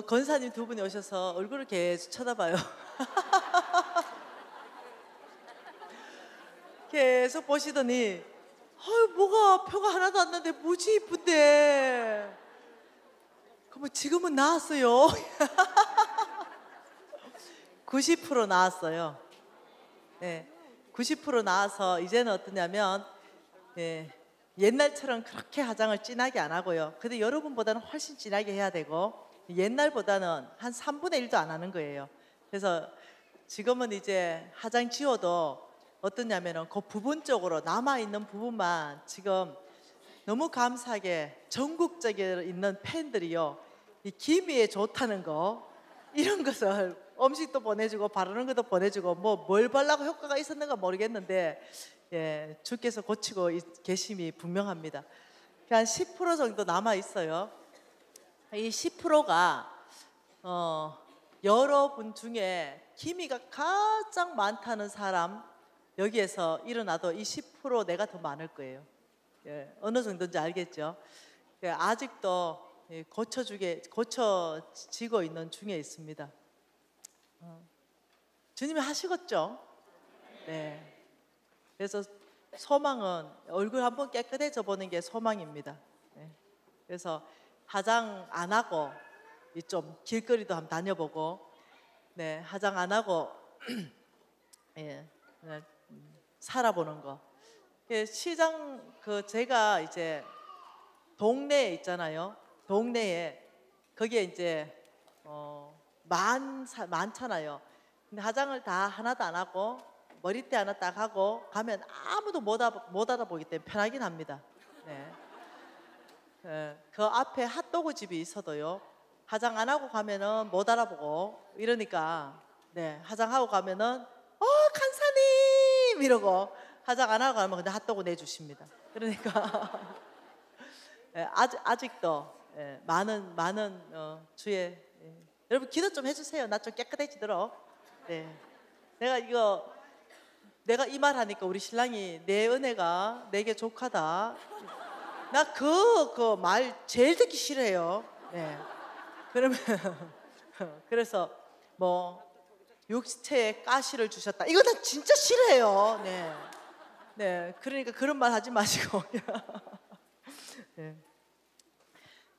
권사님 두 분이 오셔서 얼굴을 계속 쳐다봐요. 계속 보시더니 뭐가 표가 하나도 안 났는데 무지 이쁜데. 그러면 지금은 나았어요. 90% 나았어요. 네, 90% 나아서 이제는 어떠냐면 옛날처럼 그렇게 화장을 진하게 안 하고요. 근데 여러분보다는 훨씬 진하게 해야 되고 옛날보다는 한 3분의 1도 안 하는 거예요. 그래서 지금은 이제 화장 지워도 어떠냐면은 그 부분적으로 남아있는 부분만 지금 너무 감사하게 전국적에 있는 팬들이요, 이 기미에 좋다는 거 이런 것을 음식도 보내주고 바르는 것도 보내주고 뭘 바르고 효과가 있었는가 모르겠는데 주께서 고치고 계심이 분명합니다. 한 10% 정도 남아 있어요. 이 10%가 여러분 중에 기미가 가장 많다는 사람 여기에서 일어나도 이 10% 내가 더 많을 거예요. 어느 정도인지 알겠죠? 아직도 고쳐지고 있는 중에 있습니다. 주님이 하시겠죠? 네. 그래서 소망은 얼굴 한번 깨끗해져 보는 게 소망입니다. 그래서 화장 안 하고 좀 길거리도 한번 다녀보고, 화장 안 하고 살아보는 거. 시장 제가 이제 동네에 있잖아요. 동네에 거기에 이제 많잖아요. 근데 화장을 다 하나도 안 하고 머리띠 하나 딱 하고 가면 아무도 못 알아보기 때문에 편하긴 합니다. 그 앞에 핫도그 집이 있어도요, 화장 안 하고 가면은 못 알아보고 이러니까 화장하고 가면은 간사님 이러고, 화장 안 하고 가면 근데 핫도그 내주십니다. 그러니까 아직도 많은 주의 여러분 기도 좀 해주세요. 나 좀 깨끗해지도록. 내가 이 말 하니까 우리 신랑이 내 은혜가 내게 족하다. 나 그 말 제일 듣기 싫어해요. 그러면 그래서 육체에 가시를 주셨다, 이거 나 진짜 싫어해요. 그러니까 그런 말 하지 마시고.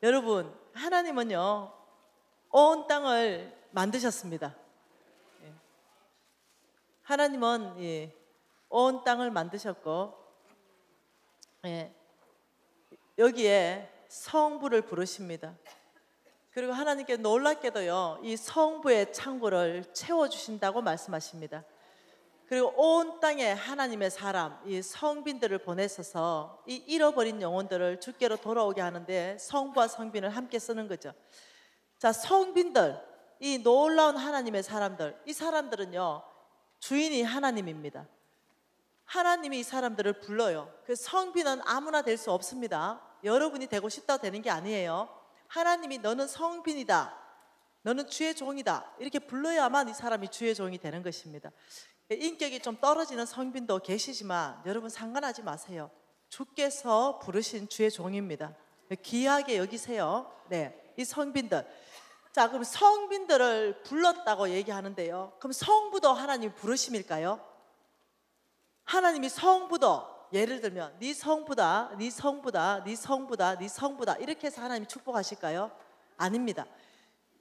여러분, 하나님은요 온 땅을 만드셨습니다. 하나님은 온 땅을 만드셨고 여기에 성부를 부르십니다. 그리고 하나님께 놀랍게도요 이 성부의 창고를 채워주신다고 말씀하십니다. 그리고 온 땅에 하나님의 사람, 이 성빈들을 보내셔서 이 잃어버린 영혼들을 주께로 돌아오게 하는데 성부와 성빈을 함께 쓰는 거죠. 자, 성빈들, 이 놀라운 하나님의 사람들, 이 사람들은요 주인이 하나님입니다. 하나님이 이 사람들을 불러요. 그 성빈은 아무나 될 수 없습니다. 여러분이 되고 싶다고 되는 게 아니에요. 하나님이 너는 성빈이다, 너는 주의 종이다, 이렇게 불러야만 이 사람이 주의 종이 되는 것입니다. 인격이 좀 떨어지는 성빈도 계시지만 여러분 상관하지 마세요. 주께서 부르신 주의 종입니다. 귀하게 여기세요. 이 성빈들. 자, 그럼 성빈들을 불렀다고 얘기하는데요, 그럼 성부도 하나님 부르심일까요? 하나님이 성부도, 예를 들면 네 성부다, 네 성부다, 네 성부다, 네 성부다 이렇게 해서 하나님이 축복하실까요? 아닙니다.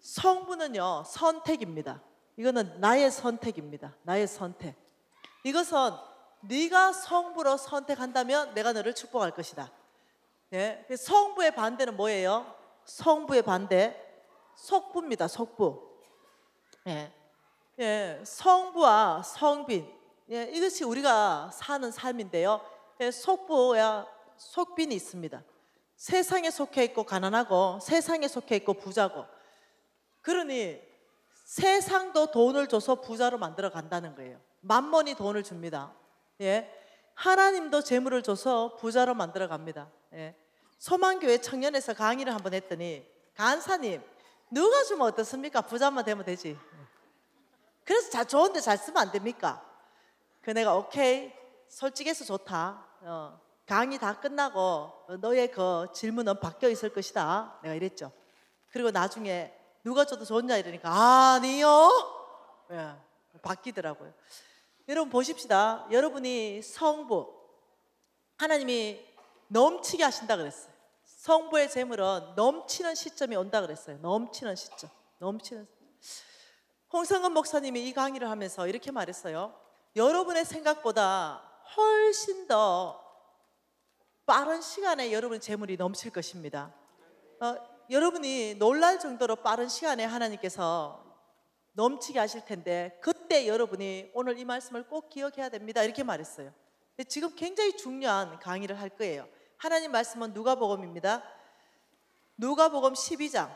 성부는요 선택입니다. 이거는 나의 선택입니다. 나의 선택. 이것은 네가 성부로 선택한다면 내가 너를 축복할 것이다. 성부의 반대는 뭐예요? 성부의 반대 속부입니다. 속부. 성부와 성빈, 이것이 우리가 사는 삶인데요. 속부와 속빈이 있습니다. 세상에 속해 있고 가난하고, 세상에 속해 있고 부자고. 그러니 세상도 돈을 줘서 부자로 만들어 간다는 거예요. 만몬이 돈을 줍니다. 하나님도 재물을 줘서 부자로 만들어 갑니다. 소망교회 청년에서 강의를 한번 했더니, 간사님 누가 주면 어떻습니까? 부자만 되면 되지. 그래서 좋은데 잘 쓰면 안 됩니까? 내가 오케이, 솔직해서 좋다. 강의 다 끝나고 너의 그 질문은 바뀌어 있을 것이다, 내가 이랬죠. 그리고 나중에 누가 줘도 좋냐 이러니까 아니요. 예, 바뀌더라고요. 여러분 보십시다. 여러분이 성부, 하나님이 넘치게 하신다 그랬어요. 성부의 재물은 넘치는 시점이 온다 그랬어요. 넘치는 시점. 홍성근 목사님이 이 강의를 하면서 이렇게 말했어요. 여러분의 생각보다 훨씬 더 빠른 시간에 여러분의 재물이 넘칠 것입니다. 여러분이 놀랄 정도로 빠른 시간에 하나님께서 넘치게 하실 텐데 그때 여러분이 오늘 이 말씀을 꼭 기억해야 됩니다. 이렇게 말했어요. 지금 굉장히 중요한 강의를 할 거예요. 하나님 말씀은 누가복음입니다. 누가복음 12장.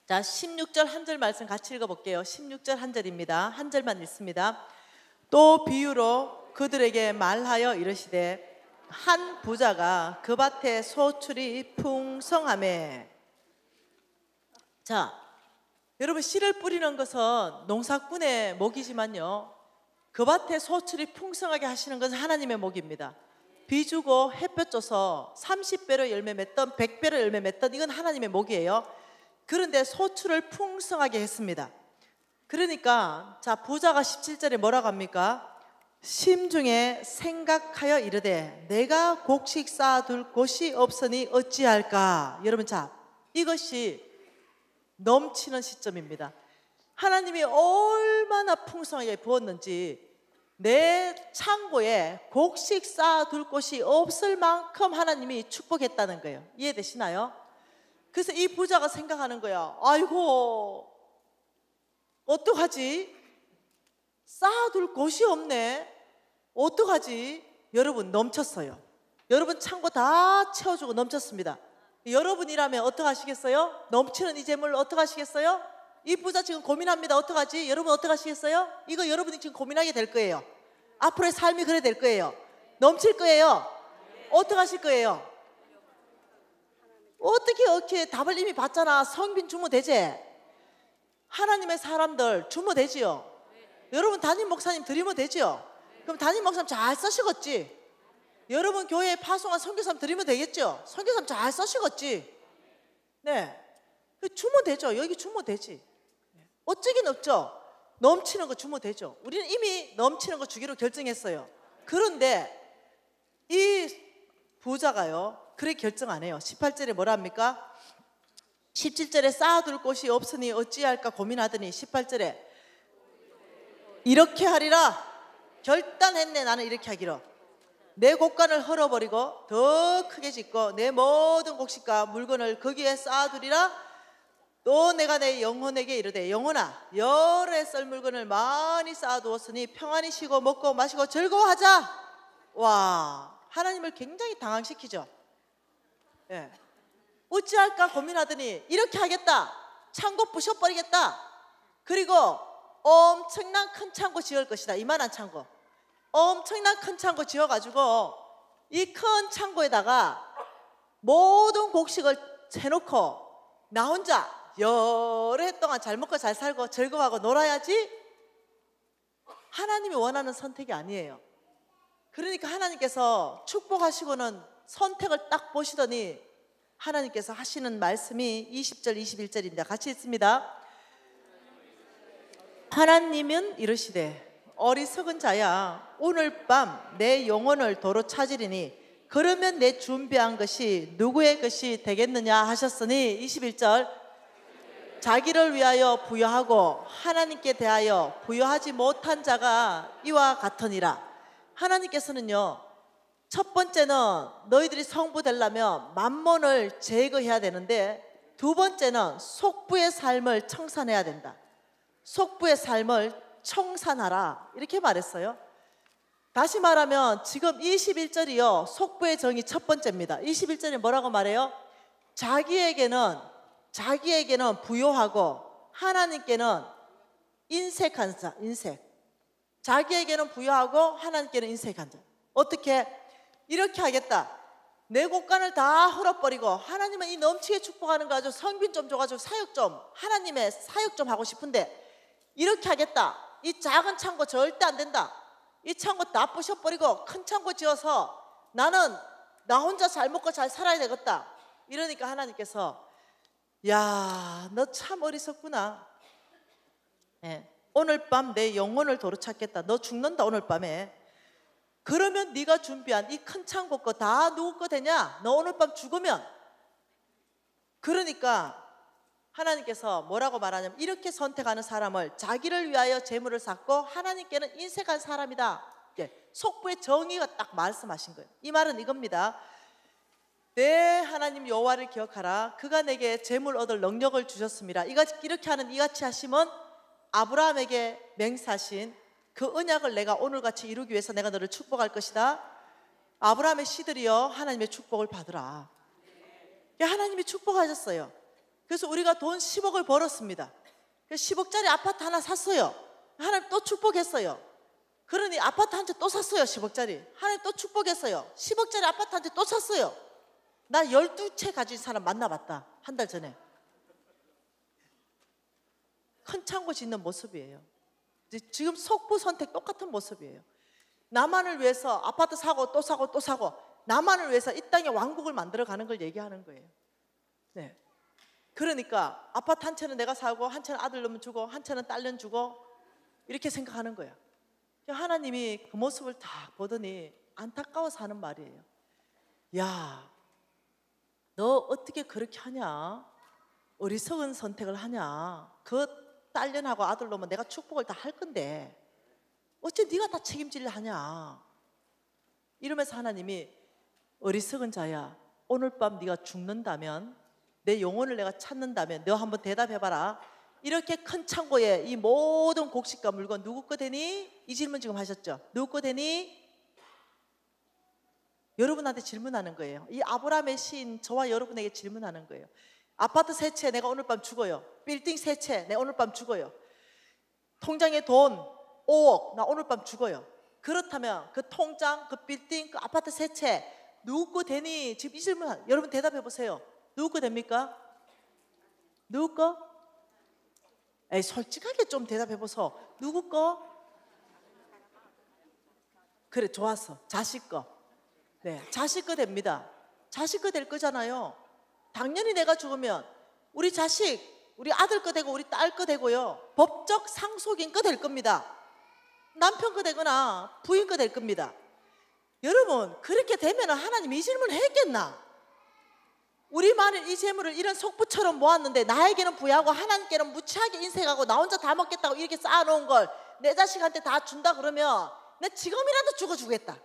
자, 16절 한 절 말씀 같이 읽어볼게요. 16절 한 절입니다. 한 절만 읽습니다. 또 비유로 그들에게 말하여 이르시되 한 부자가 그 밭에 소출이 풍성하매. 자, 여러분 씨를 뿌리는 것은 농사꾼의 목이지만요, 그 밭에 소출이 풍성하게 하시는 것은 하나님의 목입니다. 비 주고 햇볕 줘서 30배로 열매 맺던 100배로 열매 맺던 이건 하나님의 목이에요. 그런데 소출을 풍성하게 했습니다. 그러니까 자, 부자가 17절에 뭐라고 합니까? 심중에 생각하여 이르되 내가 곡식 쌓아둘 곳이 없으니 어찌할까. 여러분, 자, 이것이 넘치는 시점입니다. 하나님이 얼마나 풍성하게 부었는지 내 창고에 곡식 쌓아둘 곳이 없을 만큼 하나님이 축복했다는 거예요. 이해되시나요? 그래서 이 부자가 생각하는 거야. 아이고, 어떡하지? 쌓아둘 곳이 없네. 어떡하지? 여러분, 넘쳤어요. 여러분 창고 다 채워주고 넘쳤습니다. 여러분이라면 어떡하시겠어요? 넘치는 이 재물 어떡하시겠어요? 이 부자 지금 고민합니다. 어떡하지? 여러분 어떡하시겠어요? 이거 여러분이 지금 고민하게 될 거예요. 앞으로의 삶이 그래 될 거예요. 넘칠 거예요. 어떡하실 거예요? 어떻게 답을 이미 봤잖아. 성빈 주모 되지? 하나님의 사람들 주모 되지요? 여러분 담임 목사님 드리면 되지요? 그럼 담임 목사님 잘 써시겠지? 여러분 교회에 파송한 선교사님 드리면 되겠죠? 선교사님 잘 써시겠지? 네, 주모 되죠? 여기 주모 되지? 어쩌긴 없죠? 넘치는 거 주모 되죠? 우리는 이미 넘치는 거 주기로 결정했어요. 그런데 이 부자가요, 그래 결정 안 해요. 18절에 뭐라 합니까? 17절에 쌓아둘 곳이 없으니 어찌할까 고민하더니 18절에 이렇게 하리라 결단했네. 나는 이렇게 하기로. 내 곳간을 헐어버리고 더 크게 짓고 내 모든 곡식과 물건을 거기에 쌓아두리라. 또 내가 내 영혼에게 이르되 영혼아, 여러 썰 물건을 많이 쌓아두었으니 평안히 쉬고 먹고 마시고 즐거워하자. 와, 하나님을 굉장히 당황시키죠. 예. 어찌할까 고민하더니 이렇게 하겠다. 창고 부셔버리겠다. 그리고 엄청난 큰 창고 지을 것이다. 이만한 창고, 엄청난 큰 창고 지어가지고 이 큰 창고에다가 모든 곡식을 해놓고 나 혼자 여러 해 동안 잘 먹고 잘 살고 즐거워하고 놀아야지. 하나님이 원하는 선택이 아니에요. 그러니까 하나님께서 축복하시고는 선택을 딱 보시더니 하나님께서 하시는 말씀이 20절 21절입니다. 같이 읽습니다. 하나님은 이르시되 어리석은 자야, 오늘 밤 내 영혼을 도로 찾으리니 그러면 내 준비한 것이 누구의 것이 되겠느냐 하셨으니 21절 자기를 위하여 부여하고 하나님께 대하여 부여하지 못한 자가 이와 같으니라. 하나님께서는요, 첫 번째는 너희들이 성부 되려면 만몬을 제거해야 되는데, 두 번째는 속부의 삶을 청산해야 된다. 속부의 삶을 청산하라, 이렇게 말했어요. 다시 말하면 지금 21절이요, 속부의 정의 첫 번째입니다. 21절에 뭐라고 말해요? 자기에게는 부여하고 하나님께는 인색한 자. 인색. 자기에게는 부여하고 하나님께는 인색한 자. 어떻게? 이렇게 하겠다. 내 곳간을 다 헐어버리고 하나님은 이 넘치게 축복하는 거 가지고 성빈 좀 줘가지고 사역 좀, 하나님의 사역 좀 하고 싶은데 이렇게 하겠다. 이 작은 창고 절대 안 된다. 이 창고 다 부셔버리고 큰 창고 지어서 나는 나 혼자 잘 먹고 잘 살아야 되겠다. 이러니까 하나님께서 야, 너 참 어리석구나. 예, 오늘 밤 내 영혼을 도로 찾겠다. 너 죽는다 오늘 밤에. 그러면 네가 준비한 이 큰 창고 거 다 누구 거 되냐? 너 오늘 밤 죽으면. 그러니까 하나님께서 뭐라고 말하냐면 이렇게 선택하는 사람을 자기를 위하여 재물을 쌓고 하나님께는 인색한 사람이다. 예, 속부의 정의가 딱 말씀하신 거예요. 이 말은 이겁니다. 내 하나님 여호와를 기억하라. 그가 내게 재물 얻을 능력을 주셨습니다. 이렇게 하는 이같이 하심은 아브라함에게 맹세하신 그 언약을 내가 오늘같이 이루기 위해서 내가 너를 축복할 것이다. 아브라함의 씨들이여 하나님의 축복을 받으라. 하나님이 축복하셨어요. 그래서 우리가 돈 10억을 벌었습니다. 10억짜리 아파트 하나 샀어요. 하나님 또 축복했어요. 그러니 아파트 한 채 또 샀어요. 10억짜리. 하나님 또 축복했어요. 10억짜리 아파트 한 채 또 샀어요. 나 12채 가진 사람 만나봤다. 한 달 전에. 큰 창고 짓는 모습이에요. 지금 속부 선택 똑같은 모습이에요. 나만을 위해서 아파트 사고 또 사고 또 사고 나만을 위해서 이 땅에 왕국을 만들어가는 걸 얘기하는 거예요. 네. 그러니까 아파트 한 채는 내가 사고 한 채는 아들 놈 주고 한 채는 딸 놈 주고 이렇게 생각하는 거야. 하나님이 그 모습을 다 보더니 안타까워서 하는 말이에요. 야, 너 어떻게 그렇게 하냐? 어리석은 선택을 하냐? 그 딸년하고 아들 놈은 내가 축복을 다 할 건데 어째 네가 다 책임질려 하냐? 이러면서 하나님이 어리석은 자야, 오늘 밤 네가 죽는다면, 내 영혼을 내가 찾는다면 너 한번 대답해봐라. 이렇게 큰 창고에 이 모든 곡식과 물건 누구 거 되니? 이 질문 지금 하셨죠? 누구 거 되니? 여러분한테 질문하는 거예요. 이 아브라함의 시인 저와 여러분에게 질문하는 거예요. 아파트 3채 내가 오늘 밤 죽어요. 빌딩 3채 내가 오늘 밤 죽어요. 통장에 돈 5억 나 오늘 밤 죽어요. 그렇다면 그 통장, 그 빌딩, 그 아파트 3채 누구 거 되니? 지금 이 질문 여러분 대답해 보세요. 누구 거 됩니까? 누구 거? 에이, 솔직하게 좀 대답해 보소. 누구 거? 그래, 좋았어. 자식 거. 네, 자식 거 됩니다. 자식 거 될 거잖아요. 당연히 내가 죽으면 우리 자식, 우리 아들 거 되고 우리 딸 거 되고요. 법적 상속인 거 될 겁니다. 남편 거 되거나 부인 거 될 겁니다. 여러분, 그렇게 되면 하나님이 이 질문을 했겠나? 우리 만일 이 재물을 이런 속부처럼 모았는데 나에게는 부여하고 하나님께는 무치하게 인색하고 나 혼자 다 먹겠다고 이렇게 쌓아놓은 걸 내 자식한테 다 준다 그러면 내 지금이라도 죽어주겠다.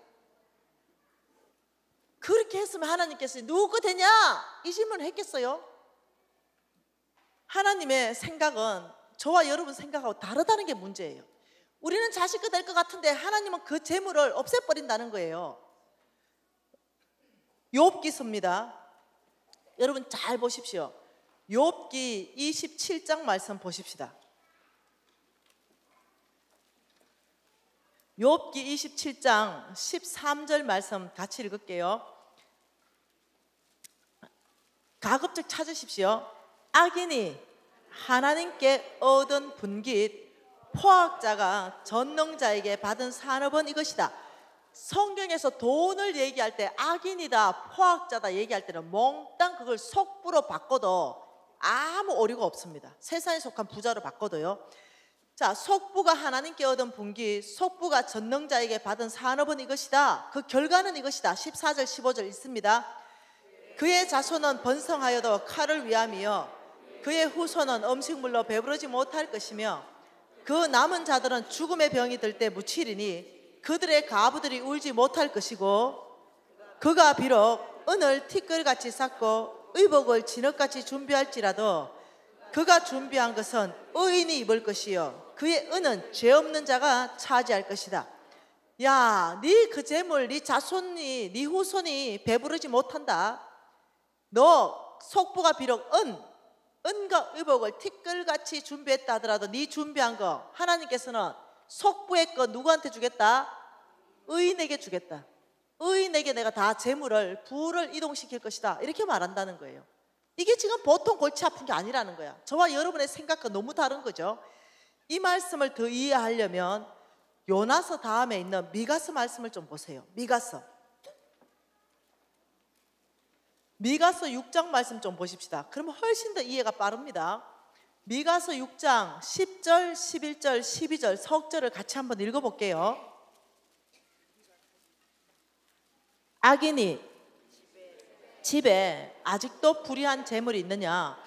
그렇게 했으면 하나님께서 누구 거 되냐? 이 질문을 했겠어요? 하나님의 생각은 저와 여러분 생각하고 다르다는 게 문제예요. 우리는 자식 거 될 것 같은데 하나님은 그 재물을 없애버린다는 거예요. 욥기서입니다. 여러분 잘 보십시오. 욥기 27장 말씀 보십시다. 욥기 27장 13절 말씀 같이 읽을게요. 가급적 찾으십시오. 악인이 하나님께 얻은 분깃 포악자가 전능자에게 받은 산업은 이것이다. 성경에서 돈을 얘기할 때 악인이다, 포악자다 얘기할 때는 몽땅 그걸 속부로 바꿔도 아무 오류가 없습니다. 세상에 속한 부자로 바꿔도요. 자, 속부가 하나님께 얻은 분깃, 속부가 전능자에게 받은 산업은 이것이다. 그 결과는 이것이다. 14절 15절 있습니다. 그의 자손은 번성하여도 칼을 위함이요 그의 후손은 음식물로 배부르지 못할 것이며 그 남은 자들은 죽음의 병이 들 때 묻히리니 그들의 가부들이 울지 못할 것이고 그가 비록 은을 티끌같이 쌓고 의복을 진흙같이 준비할지라도 그가 준비한 것은 의인이 입을 것이요 그의 은은 죄 없는 자가 차지할 것이다. 야, 네 그 재물, 네 자손이, 네 후손이 배부르지 못한다. 너 속부가 비록 은과 의복을 티끌같이 준비했다 하더라도 네 준비한 거 하나님께서는 속부의 거 누구한테 주겠다? 의인에게 주겠다. 의인에게 내가 다 재물을 부를 이동시킬 것이다. 이렇게 말한다는 거예요. 이게 지금 보통 골치 아픈 게 아니라는 거야. 저와 여러분의 생각과 너무 다른 거죠. 이 말씀을 더 이해하려면 요나서 다음에 있는 미가서 말씀을 좀 보세요. 미가서 미가서 6장 말씀 좀 보십시다. 그러면 훨씬 더 이해가 빠릅니다. 미가서 6장 10절, 11절, 12절 석절을 같이 한번 읽어볼게요. 악인이 집에 아직도 불의한 재물이 있느냐?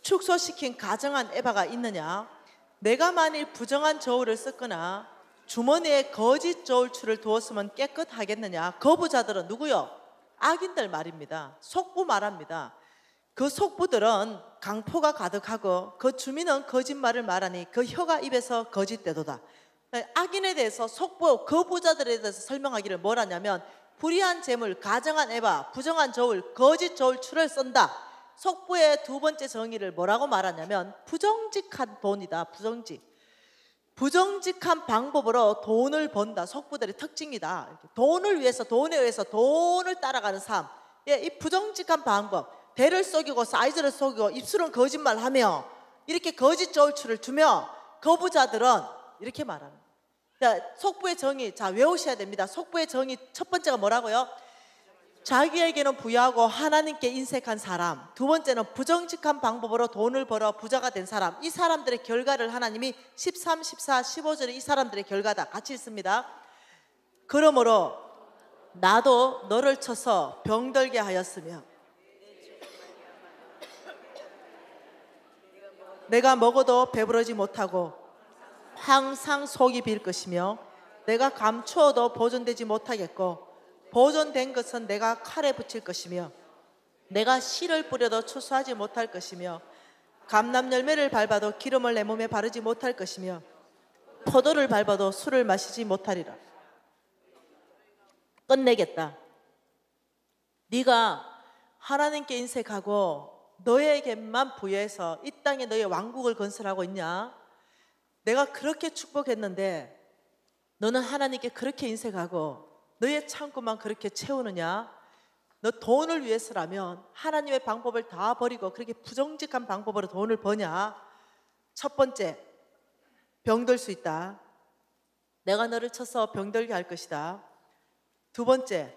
축소시킨 가정한 에바가 있느냐? 내가 만일 부정한 저울을 썼거나 주머니에 거짓 저울추를 두었으면 깨끗하겠느냐? 거부자들은 누구요? 악인들 말입니다. 속부 말합니다. 그 속부들은 강포가 가득하고 그 주민은 거짓말을 말하니 그 혀가 입에서 거짓되도다. 악인에 대해서 속부 거부자들에 대해서 설명하기를 뭐라냐면 불의한 재물, 가정한 에바, 부정한 저울, 거짓 저울추를 쓴다. 속부의 두 번째 정의를 뭐라고 말하냐면 부정직한 돈이다. 부정직한 방법으로 돈을 번다. 속부들의 특징이다. 돈을 위해서, 돈에 의해서 돈을 따라가는 삶. 예, 이 부정직한 방법, 대를 속이고 사이즈를 속이고 입술은 거짓말하며 이렇게 거짓 저울추를 주며 거부자들은 이렇게 말합니다. 자, 속부의 정의, 자, 외우셔야 됩니다. 속부의 정의 첫 번째가 뭐라고요? 자기에게는 부유하고 하나님께 인색한 사람. 두 번째는 부정직한 방법으로 돈을 벌어 부자가 된 사람. 이 사람들의 결과를 하나님이 13, 14, 15절에 이 사람들의 결과다. 같이 읽습니다. 그러므로 나도 너를 쳐서 병들게 하였으며 내가 먹어도 배부르지 못하고 항상 속이 빌 것이며 내가 감추어도 보존되지 못하겠고 보존된 것은 내가 칼에 붙일 것이며 내가 씨를 뿌려도 추수하지 못할 것이며 감람 열매를 밟아도 기름을 내 몸에 바르지 못할 것이며 포도를 밟아도 술을 마시지 못하리라. 끝내겠다. 네가 하나님께 인색하고 너에게만 부여해서 이 땅에 너의 왕국을 건설하고 있냐? 내가 그렇게 축복했는데 너는 하나님께 그렇게 인색하고 너의 창고만 그렇게 채우느냐? 너 돈을 위해서라면 하나님의 방법을 다 버리고 그렇게 부정직한 방법으로 돈을 버냐? 첫 번째, 병들 수 있다. 내가 너를 쳐서 병들게 할 것이다. 두 번째,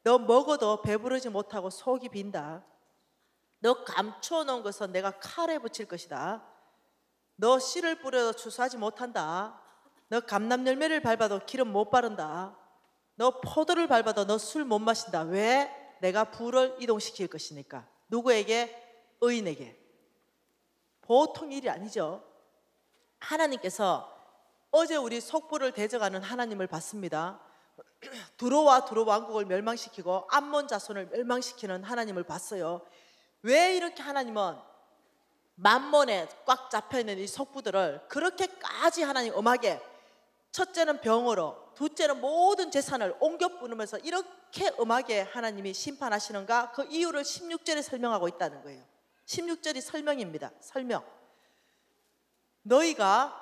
너 먹어도 배부르지 못하고 속이 빈다. 너 감추어 놓은 것은 내가 칼에 붙일 것이다. 너 씨를 뿌려도 추수하지 못한다. 너 감람 열매를 밟아도 기름 못 바른다. 너 포도를 밟아도 너 술 못 마신다. 왜? 내가 부를 이동시킬 것이니까. 누구에게? 의인에게. 보통 일이 아니죠. 하나님께서 어제 우리 속부를 대적하는 하나님을 봤습니다. 두로와 왕국을 멸망시키고 암몬 자손을 멸망시키는 하나님을 봤어요. 왜 이렇게 하나님은 만몬에 꽉 잡혀있는 이 속부들을 그렇게까지 하나님 엄하게, 첫째는 병으로, 둘째는 모든 재산을 옮겨 뿌리면서 이렇게 엄하게 하나님이 심판하시는가? 그 이유를 16절에 설명하고 있다는 거예요. 16절이 설명입니다. 설명. 너희가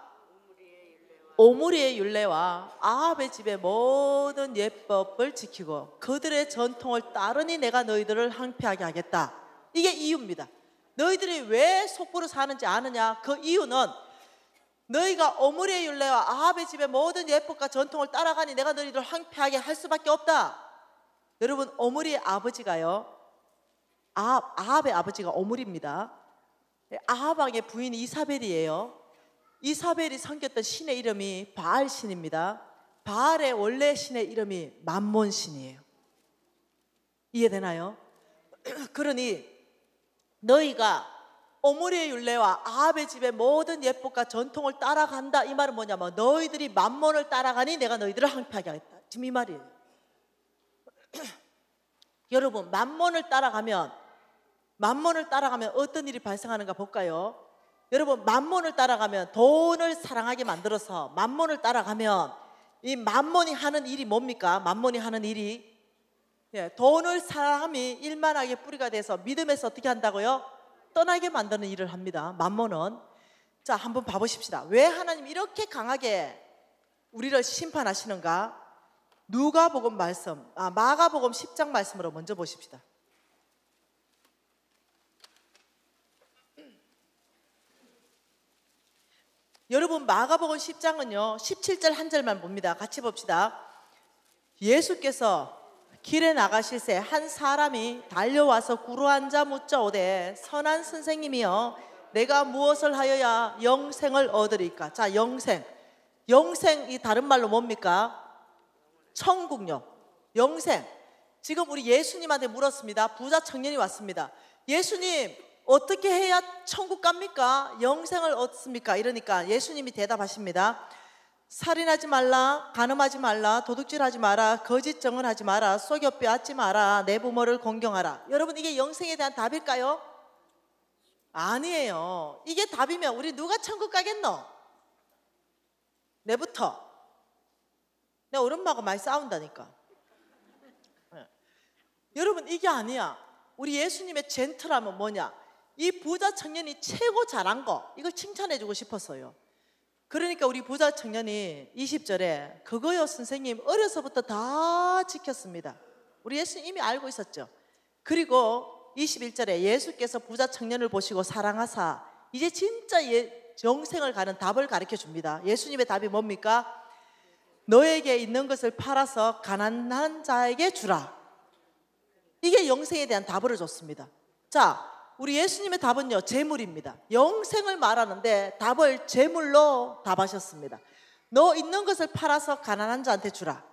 오므리의 율례와 아합의 집의 모든 예법을 지키고 그들의 전통을 따르니 내가 너희들을 항폐하게 하겠다. 이게 이유입니다. 너희들이 왜 속부로 사는지 아느냐? 그 이유는 너희가 오므리의 율례와 아합의 집의 모든 예법과 전통을 따라가니 내가 너희들을 항폐하게 할 수밖에 없다. 여러분, 오므리의 아버지가요, 아합의 아버지가 오므리입니다. 아합 왕의 부인 이사벨이에요. 이사벨이 섬겼던 신의 이름이 바알 신입니다. 바알의 원래 신의 이름이 만몬 신이에요. 이해되나요? 그러니 너희가 오므리의 율례와 아합의 집의 모든 예법과 전통을 따라간다. 이 말은 뭐냐면 너희들이 만몬을 따라가니 내가 너희들을 항폐하게 하겠다. 지금 이 말이에요. 여러분, 만몬을 따라가면 어떤 일이 발생하는가 볼까요? 여러분, 만몬을 따라가면, 돈을 사랑하게 만들어서 만몬을 따라가면 이 만몬이 하는 일이 뭡니까? 만몬이 하는 일이, 돈을 사랑함이 일만하게 뿌리가 돼서 믿음에서 어떻게 한다고요? 떠나게 만드는 일을 합니다. 만몬은. 자, 한번 봐보십시다. 왜 하나님 이렇게 강하게 우리를 심판하시는가? 누가복음 말씀, 마가복음 10장 말씀으로 먼저 보십시다. 여러분, 마가복음 10장은요 17절 한 절만 봅니다. 같이 봅시다. 예수께서 길에 나가실새 한 사람이 달려와서 구루앉아 묻자오되 선한 선생님이여 내가 무엇을 하여야 영생을 얻으리까? 자, 영생. 영생이 다른 말로 뭡니까? 천국요. 영생. 지금 우리 예수님한테 물었습니다. 부자 청년이 왔습니다. 예수님, 어떻게 해야 천국 갑니까? 영생을 얻습니까? 이러니까 예수님이 대답하십니다. 살인하지 말라, 간음하지 말라, 도둑질하지 마라, 거짓 증언하지 마라, 속여 빼앗지 마라, 내 부모를 공경하라. 여러분, 이게 영생에 대한 답일까요? 아니에요. 이게 답이면 우리 누가 천국 가겠노? 내부터. 내 우리 엄마가 많이 싸운다니까. 여러분, 이게 아니야. 우리 예수님의 젠틀함은 뭐냐? 이 부자 청년이 최고 잘한 거, 이걸 칭찬해주고 싶었어요. 그러니까 우리 부자 청년이 20절에 그거요 선생님 어려서부터 다 지켰습니다. 우리 예수님 이미 알고 있었죠. 그리고 21절에 예수께서 부자 청년을 보시고 사랑하사 이제 진짜 영생을 가는 답을 가르쳐 줍니다. 예수님의 답이 뭡니까? 너에게 있는 것을 팔아서 가난한 자에게 주라. 이게 영생에 대한 답을 줬습니다. 자, 우리 예수님의 답은요, 재물입니다. 영생을 말하는데 답을 재물로 답하셨습니다. 너 있는 것을 팔아서 가난한 자한테 주라.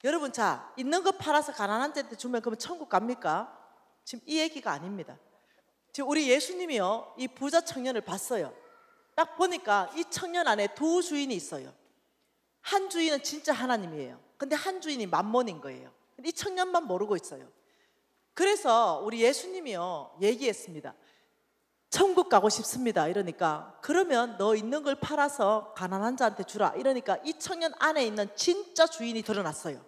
여러분, 자, 있는 것 팔아서 가난한 자한테 주면 그러면 천국 갑니까? 지금 이 얘기가 아닙니다. 지금 우리 예수님이요, 이 부자 청년을 봤어요. 딱 보니까 이 청년 안에 두 주인이 있어요. 한 주인은 진짜 하나님이에요. 근데 한 주인이 만몬인 거예요. 근데 이 청년만 모르고 있어요. 그래서 우리 예수님이요 얘기했습니다. 천국 가고 싶습니다. 이러니까 그러면 너 있는 걸 팔아서 가난한 자한테 주라. 이러니까 이 청년 안에 있는 진짜 주인이 드러났어요.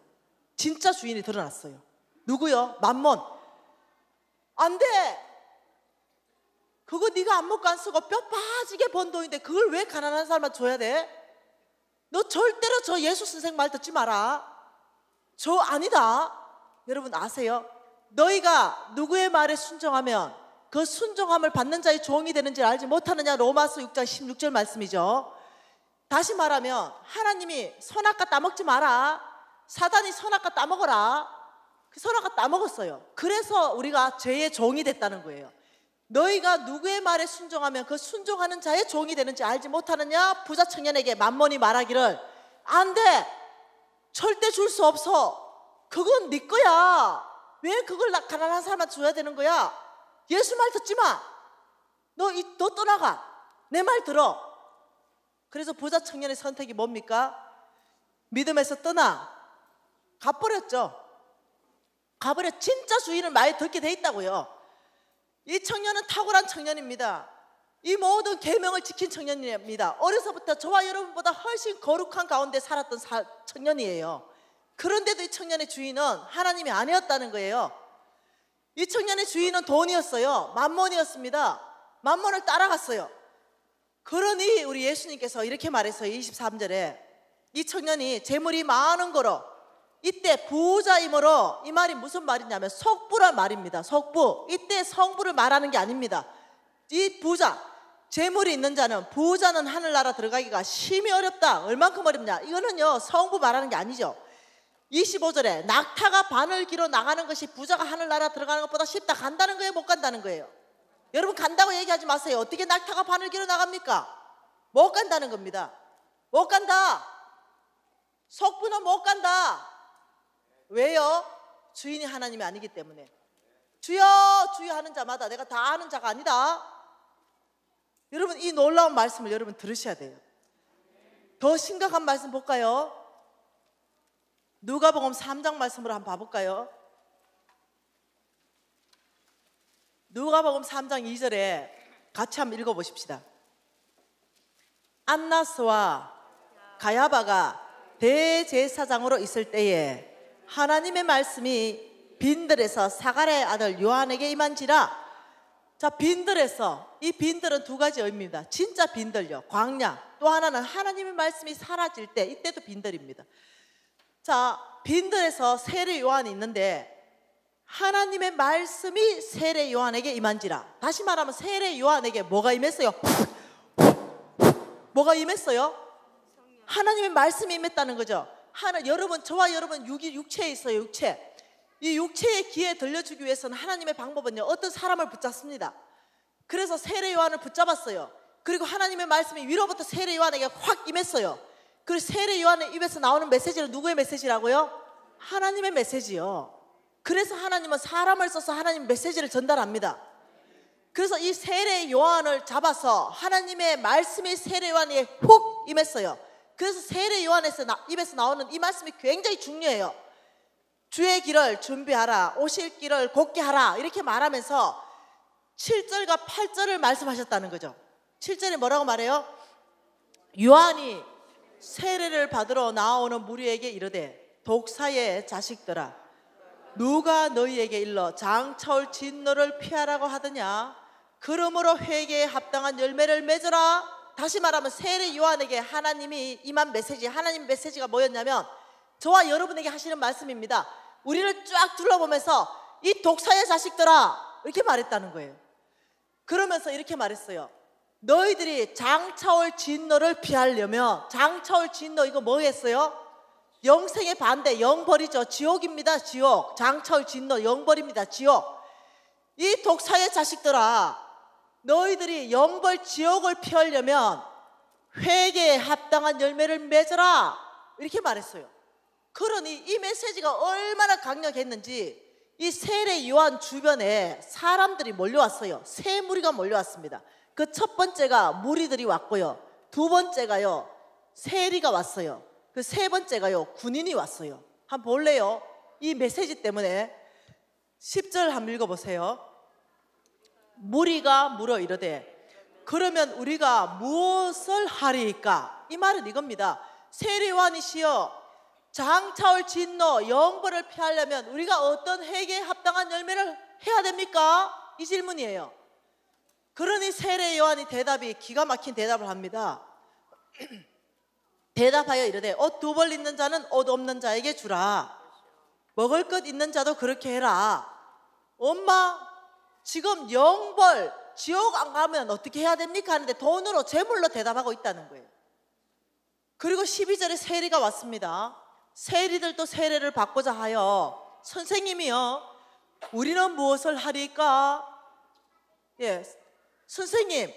진짜 주인이 드러났어요. 누구요? 만몬. 안 돼. 그거 네가 안 먹고 안 쓰고 뼈 빠지게 번 돈인데 그걸 왜 가난한 사람한테 줘야 돼? 너 절대로 저 예수 선생 말 듣지 마라. 저 아니다. 여러분 아세요? 너희가 누구의 말에 순종하면 그 순종함을 받는 자의 종이 되는지 알지 못하느냐. 로마서 6장 16절 말씀이죠. 다시 말하면 하나님이 선악과 따먹지 마라. 사단이 선악과 따먹어라. 그 선악과 따먹었어요. 그래서 우리가 죄의 종이 됐다는 거예요. 너희가 누구의 말에 순종하면 그 순종하는 자의 종이 되는지 알지 못하느냐. 부자 청년에게 만몬이 말하기를 안 돼. 절대 줄 수 없어. 그건 네 거야. 왜 그걸 가난한 사람한테 줘야 되는 거야? 예수 말 듣지 마. 너 떠나가. 내 말 들어. 그래서 부자 청년의 선택이 뭡니까? 믿음에서 떠나 가버렸죠. 가버려. 진짜 주인을 많이 듣게 돼 있다고요. 이 청년은 탁월한 청년입니다. 이 모든 계명을 지킨 청년입니다. 어려서부터 저와 여러분보다 훨씬 거룩한 가운데 살았던 청년이에요. 그런데도 이 청년의 주인은 하나님이 아니었다는 거예요. 이 청년의 주인은 돈이었어요. 만몬이었습니다. 만몬을 따라갔어요. 그러니 우리 예수님께서 이렇게 말했어요. 23절에 이 청년이 재물이 많은 거로 이때 부자이므로, 이 말이 무슨 말이냐면 속부란 말입니다. 속부. 이때 성부를 말하는 게 아닙니다. 이 부자, 재물이 있는 자는, 부자는 하늘나라 들어가기가 심히 어렵다. 얼만큼 어렵냐? 이거는요 성부 말하는 게 아니죠. 25절에 낙타가 바늘기로 나가는 것이 부자가 하늘나라 들어가는 것보다 쉽다. 간다는 거예요? 못 간다는 거예요? 여러분 간다고 얘기하지 마세요. 어떻게 낙타가 바늘기로 나갑니까? 못 간다는 겁니다. 못 간다. 속부는 못 간다. 왜요? 주인이 하나님이 아니기 때문에. 주여 주여 하는 자마다 내가 다 아는 자가 아니다. 여러분 이 놀라운 말씀을 여러분 들으셔야 돼요. 더 심각한 말씀 볼까요? 누가복음 3장 말씀으로 한번 봐볼까요? 누가복음 3장 2절에 같이 한번 읽어보십시다. 안나스와 가야바가 대제사장으로 있을 때에 하나님의 말씀이 빈들에서 사가랴의 아들 요한에게 임한지라. 자, 빈들에서, 이 빈들은 두 가지 의미입니다. 진짜 빈들요, 광야. 또 하나는 하나님의 말씀이 사라질 때, 이때도 빈들입니다. 자, 빈들에서 세례 요한이 있는데 하나님의 말씀이 세례 요한에게 임한지라. 다시 말하면 세례 요한에게 뭐가 임했어요? 뭐가 임했어요? 하나님의 말씀이 임했다는 거죠. 여러분, 저와 여러분 육체에 있어요. 육체. 이 육체의 기에 들려주기 위해서는 하나님의 방법은요, 어떤 사람을 붙잡습니다. 그래서 세례 요한을 붙잡았어요. 그리고 하나님의 말씀이 위로부터 세례 요한에게 확 임했어요. 그리고 세례 요한의 입에서 나오는 메시지는 누구의 메시지라고요? 하나님의 메시지요. 그래서 하나님은 사람을 써서 하나님 메시지를 전달합니다. 그래서 이 세례 요한을 잡아서 하나님의 말씀이 세례 요한에게 훅 임했어요. 그래서 세례 요한에서 입에서 나오는 이 말씀이 굉장히 중요해요. 주의 길을 준비하라, 오실 길을 곧게 하라, 이렇게 말하면서 7절과 8절을 말씀하셨다는 거죠. 7절에 뭐라고 말해요? 요한이 세례를 받으러 나오는 무리에게 이르되 독사의 자식들아, 누가 너희에게 일러 장차올 진노를 피하라고 하더냐? 그러므로 회개에 합당한 열매를 맺어라. 다시 말하면 세례 요한에게 하나님이 임한 메시지, 하나님 메시지가 뭐였냐면 저와 여러분에게 하시는 말씀입니다. 우리를 쫙 둘러보면서 이 독사의 자식들아, 이렇게 말했다는 거예요. 그러면서 이렇게 말했어요. 너희들이 장차올 진노를 피하려면, 장차올 진노 이거 뭐겠어요? 영생의 반대, 영벌이죠. 지옥입니다. 지옥. 장차올 진노 영벌입니다. 지옥. 이 독사의 자식들아, 너희들이 영벌 지옥을 피하려면 회개에 합당한 열매를 맺어라, 이렇게 말했어요. 그러니 이 메시지가 얼마나 강력했는지 이 세례 요한 주변에 사람들이 몰려왔어요. 세 무리가 몰려왔습니다. 그 첫 번째가 무리들이 왔고요, 두 번째가요 세리가 왔어요, 그 세 번째가요 군인이 왔어요. 한번 볼래요? 이 메시지 때문에. 10절 한번 읽어보세요. 무리가 물어 이르되 그러면 우리가 무엇을 하리이까? 이 말은 이겁니다. 세례 요한이시여, 장차올 진노 영벌을 피하려면 우리가 어떤 회개에 합당한 열매를 해야 됩니까? 이 질문이에요. 그러니 세례 요한이 기가 막힌 대답을 합니다. 대답하여 이르되 옷 두 벌 있는 자는 옷 없는 자에게 주라, 먹을 것 있는 자도 그렇게 해라. 엄마, 지금 영벌 지옥 안 가면 어떻게 해야 됩니까? 하는데 돈으로, 재물로 대답하고 있다는 거예요. 그리고 12절에 세리가 왔습니다. 세리들도 세례를 받고자 하여 선생님이요, 우리는 무엇을 하리까? 예, 선생님,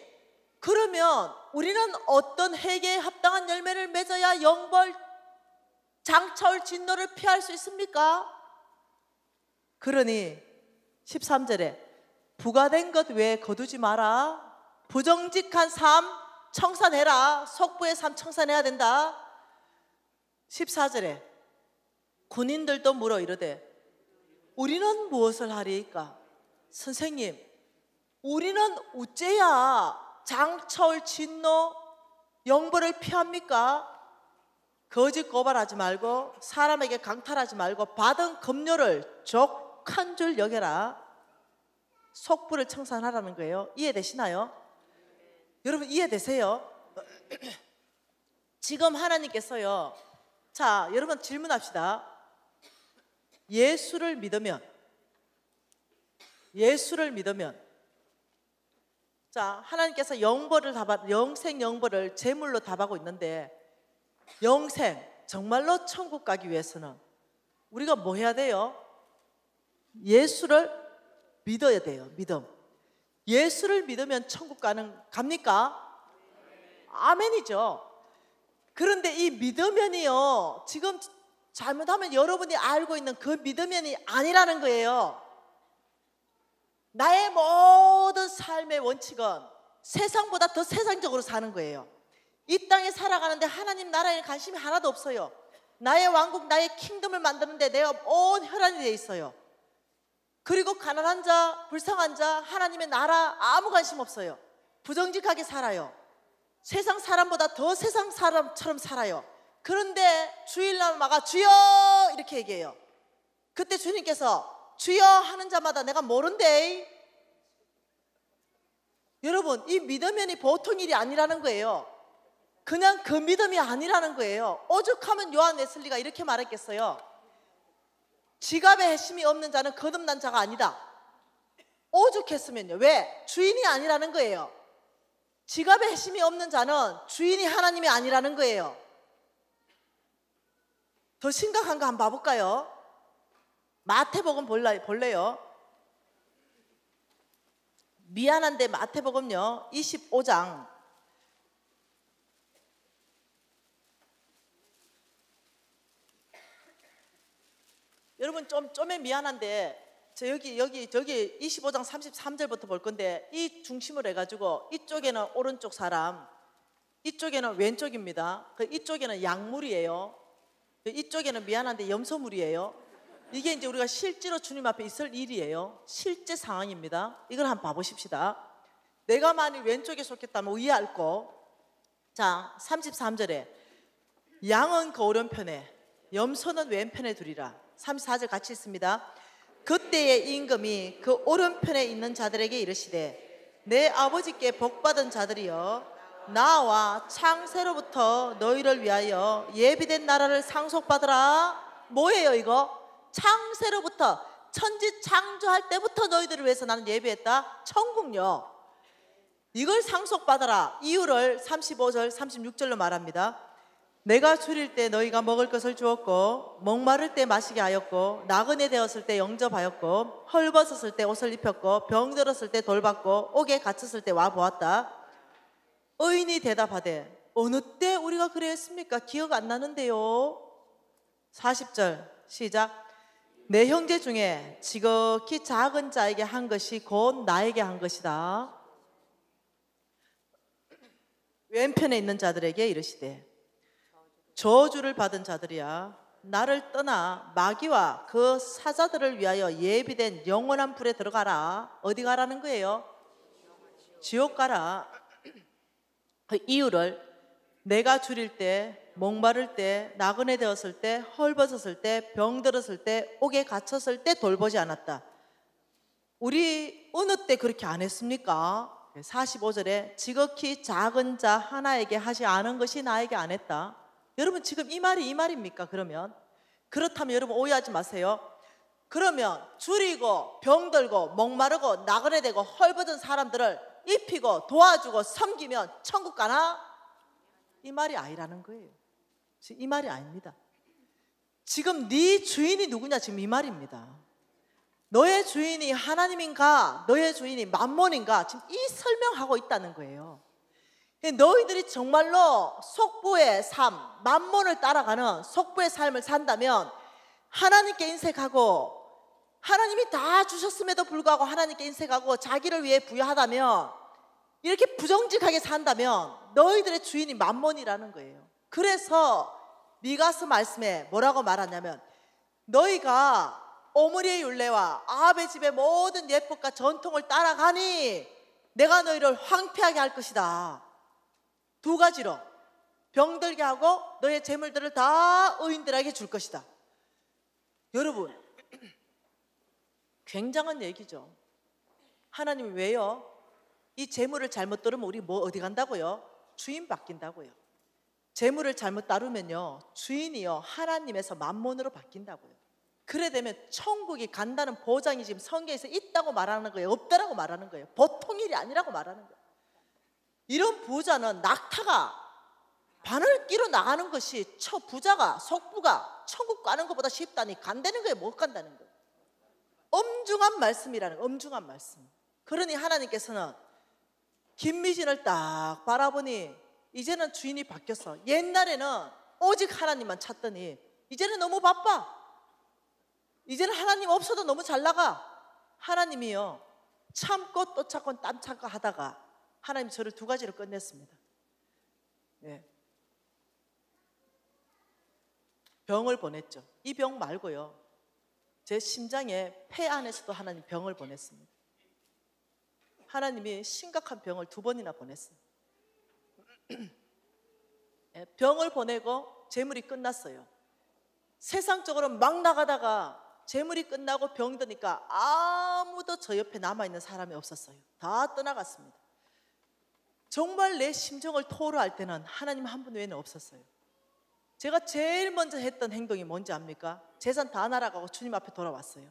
그러면 우리는 어떤 회개에 합당한 열매를 맺어야 영벌 장차올 진노를 피할 수 있습니까? 그러니 13절에 부가된 것 외에 거두지 마라, 부정직한 삶 청산해라, 속부의 삶 청산해야 된다. 14절에 군인들도 물어 이르되 우리는 무엇을 하리이까? 선생님, 우리는 어째야 장차올 진노 영벌을 피합니까? 거짓 고발하지 말고 사람에게 강탈하지 말고 받은 급료를 족한 줄 여겨라. 속부를 청산하라는 거예요. 이해되시나요? 여러분 이해되세요? 지금 하나님께서요, 자 여러분 질문합시다. 예수를 믿으면 자 하나님께서 영생 영벌을 제물로 답하고 있는데, 영생 정말로 천국 가기 위해서는 우리가 뭐 해야 돼요? 예수를 믿어야 돼요. 믿음. 예수를 믿으면 천국 갑니까? 아멘이죠. 그런데 이 믿으면이요, 지금 잘못하면 여러분이 알고 있는 그 믿으면이 아니라는 거예요. 나의 모든 삶의 원칙은 세상보다 더 세상적으로 사는 거예요. 이 땅에 살아가는데 하나님 나라에 관심이 하나도 없어요. 나의 왕국, 나의 킹덤을 만드는데 내가 온 혈안이 돼 있어요. 그리고 가난한 자, 불쌍한 자, 하나님의 나라 아무 관심 없어요. 부정직하게 살아요. 세상 사람보다 더 세상 사람처럼 살아요. 그런데 주일날마다 주여 이렇게 얘기해요. 그때 주님께서 주여 하는 자마다 내가 모른대. 여러분 이 믿으면이 보통 일이 아니라는 거예요. 그냥 그 믿음이 아니라는 거예요. 오죽하면 요한 웨슬리가 이렇게 말했겠어요. 지갑에 핵심이 없는 자는 거듭난 자가 아니다. 오죽했으면요. 왜? 주인이 아니라는 거예요. 지갑에 핵심이 없는 자는 주인이 하나님이 아니라는 거예요. 더 심각한 거 한번 봐볼까요? 마태복음 볼래요? 미안한데 마태복음요 25장 여러분 좀에 미안한데 저기 25장 33절부터 볼 건데 이 중심을 해가지고 이쪽에는 오른쪽 사람 이쪽에는 왼쪽입니다. 이쪽에는 약물이에요. 이쪽에는 미안한데 염소물이에요. 이게 이제 우리가 실제로 주님 앞에 있을 일이에요. 실제 상황입니다. 이걸 한번 봐보십시다. 내가 만일 왼쪽에 속했다면 위에 앓고, 자 33절에 양은 그 오른편에 염소는 왼편에 두리라. 34절 같이 있습니다. 그때의 임금이 그 오른편에 있는 자들에게 이르시되 내 아버지께 복받은 자들이여 나와 창세로부터 너희를 위하여 예비된 나라를 상속받으라. 뭐예요 이거? 창세로부터 천지 창조할 때부터 너희들을 위해서 나는 예비했다. 천국요. 이걸 상속받아라. 이유를 35절 36절로 말합니다. 내가 줄일 때 너희가 먹을 것을 주었고 목마를 때 마시게 하였고 나그네 되었을 때 영접하였고 헐벗었을 때 옷을 입혔고 병들었을 때 돌봤고 옥에 갇혔을 때 와보았다. 의인이 대답하되 어느 때 우리가 그랬습니까? 기억 안 나는데요. 40절 시작. 내 형제 중에 지극히 작은 자에게 한 것이 곧 나에게 한 것이다. 왼편에 있는 자들에게 이르시되 저주를 받은 자들이야 나를 떠나 마귀와 그 사자들을 위하여 예비된 영원한 불에 들어가라. 어디 가라는 거예요? 지옥 가라. 그 이유를 내가 줄일 때 목마를 때 나그네 되었을 때 헐벗었을 때 병들었을 때 옥에 갇혔을 때 돌보지 않았다. 우리 어느 때 그렇게 안 했습니까? 45절에 지극히 작은 자 하나에게 하지 않은 것이 나에게 안 했다. 여러분 지금 이 말입니까? 그러면 그렇다면 여러분 오해하지 마세요. 그러면 줄이고 병들고 목마르고 나그네 되고 헐벗은 사람들을 입히고 도와주고 섬기면 천국 가나? 이 말이 아니라는 거예요. 이 말이 아닙니다. 지금 네 주인이 누구냐 지금 이 말입니다. 너의 주인이 하나님인가 너의 주인이 만몬인가 지금 이 설명하고 있다는 거예요. 너희들이 정말로 속부의 삶, 만몬을 따라가는 속부의 삶을 산다면 하나님께 인색하고 하나님이 다 주셨음에도 불구하고 하나님께 인색하고 자기를 위해 부여하다면 이렇게 부정직하게 산다면 너희들의 주인이 만몬이라는 거예요. 그래서 미가서 말씀에 뭐라고 말하냐면 너희가 오므리의 율례와 아합의 집의 모든 예법과 전통을 따라가니 내가 너희를 황폐하게 할 것이다. 두 가지로 병들게 하고 너의 재물들을 다 의인들에게 줄 것이다. 여러분 굉장한 얘기죠. 하나님이 왜요? 이 재물을 잘못 따르면 우리 뭐 어디 간다고요? 주인 바뀐다고요. 재물을 잘못 따르면요 주인이요 하나님에서 만몬으로 바뀐다고요. 그래 되면 천국이 간다는 보장이 지금 성경에서 있다고 말하는 거예요? 없다라고 말하는 거예요? 보통 일이 아니라고 말하는 거예요. 이런 부자는 낙타가 바늘 끼러 나가는 것이 부자가 속부가 천국 가는 것보다 쉽다니 간다는 거예요? 못 간다는 거예요? 엄중한 말씀이라는 거예요. 엄중한 말씀. 그러니 하나님께서는 김미진을 딱 바라보니 이제는 주인이 바뀌었어. 옛날에는 오직 하나님만 찾더니 이제는 너무 바빠. 이제는 하나님 없어도 너무 잘 나가. 하나님이요 참고 또 참고 땀 참고 하다가 하나님 저를 두 가지로 끝냈습니다. 네. 병을 보냈죠. 이 병 말고요 제 심장에 폐 안에서도 하나님 병을 보냈습니다. 하나님이 심각한 병을 2번이나 보냈어요. 병을 보내고 재물이 끝났어요. 세상적으로 막 나가다가 재물이 끝나고 병드니까 아무도 저 옆에 남아있는 사람이 없었어요. 다 떠나갔습니다. 정말 내 심정을 토로할 때는 하나님 한 분 외에는 없었어요. 제가 제일 먼저 했던 행동이 뭔지 압니까? 재산 다 날아가고 주님 앞에 돌아왔어요.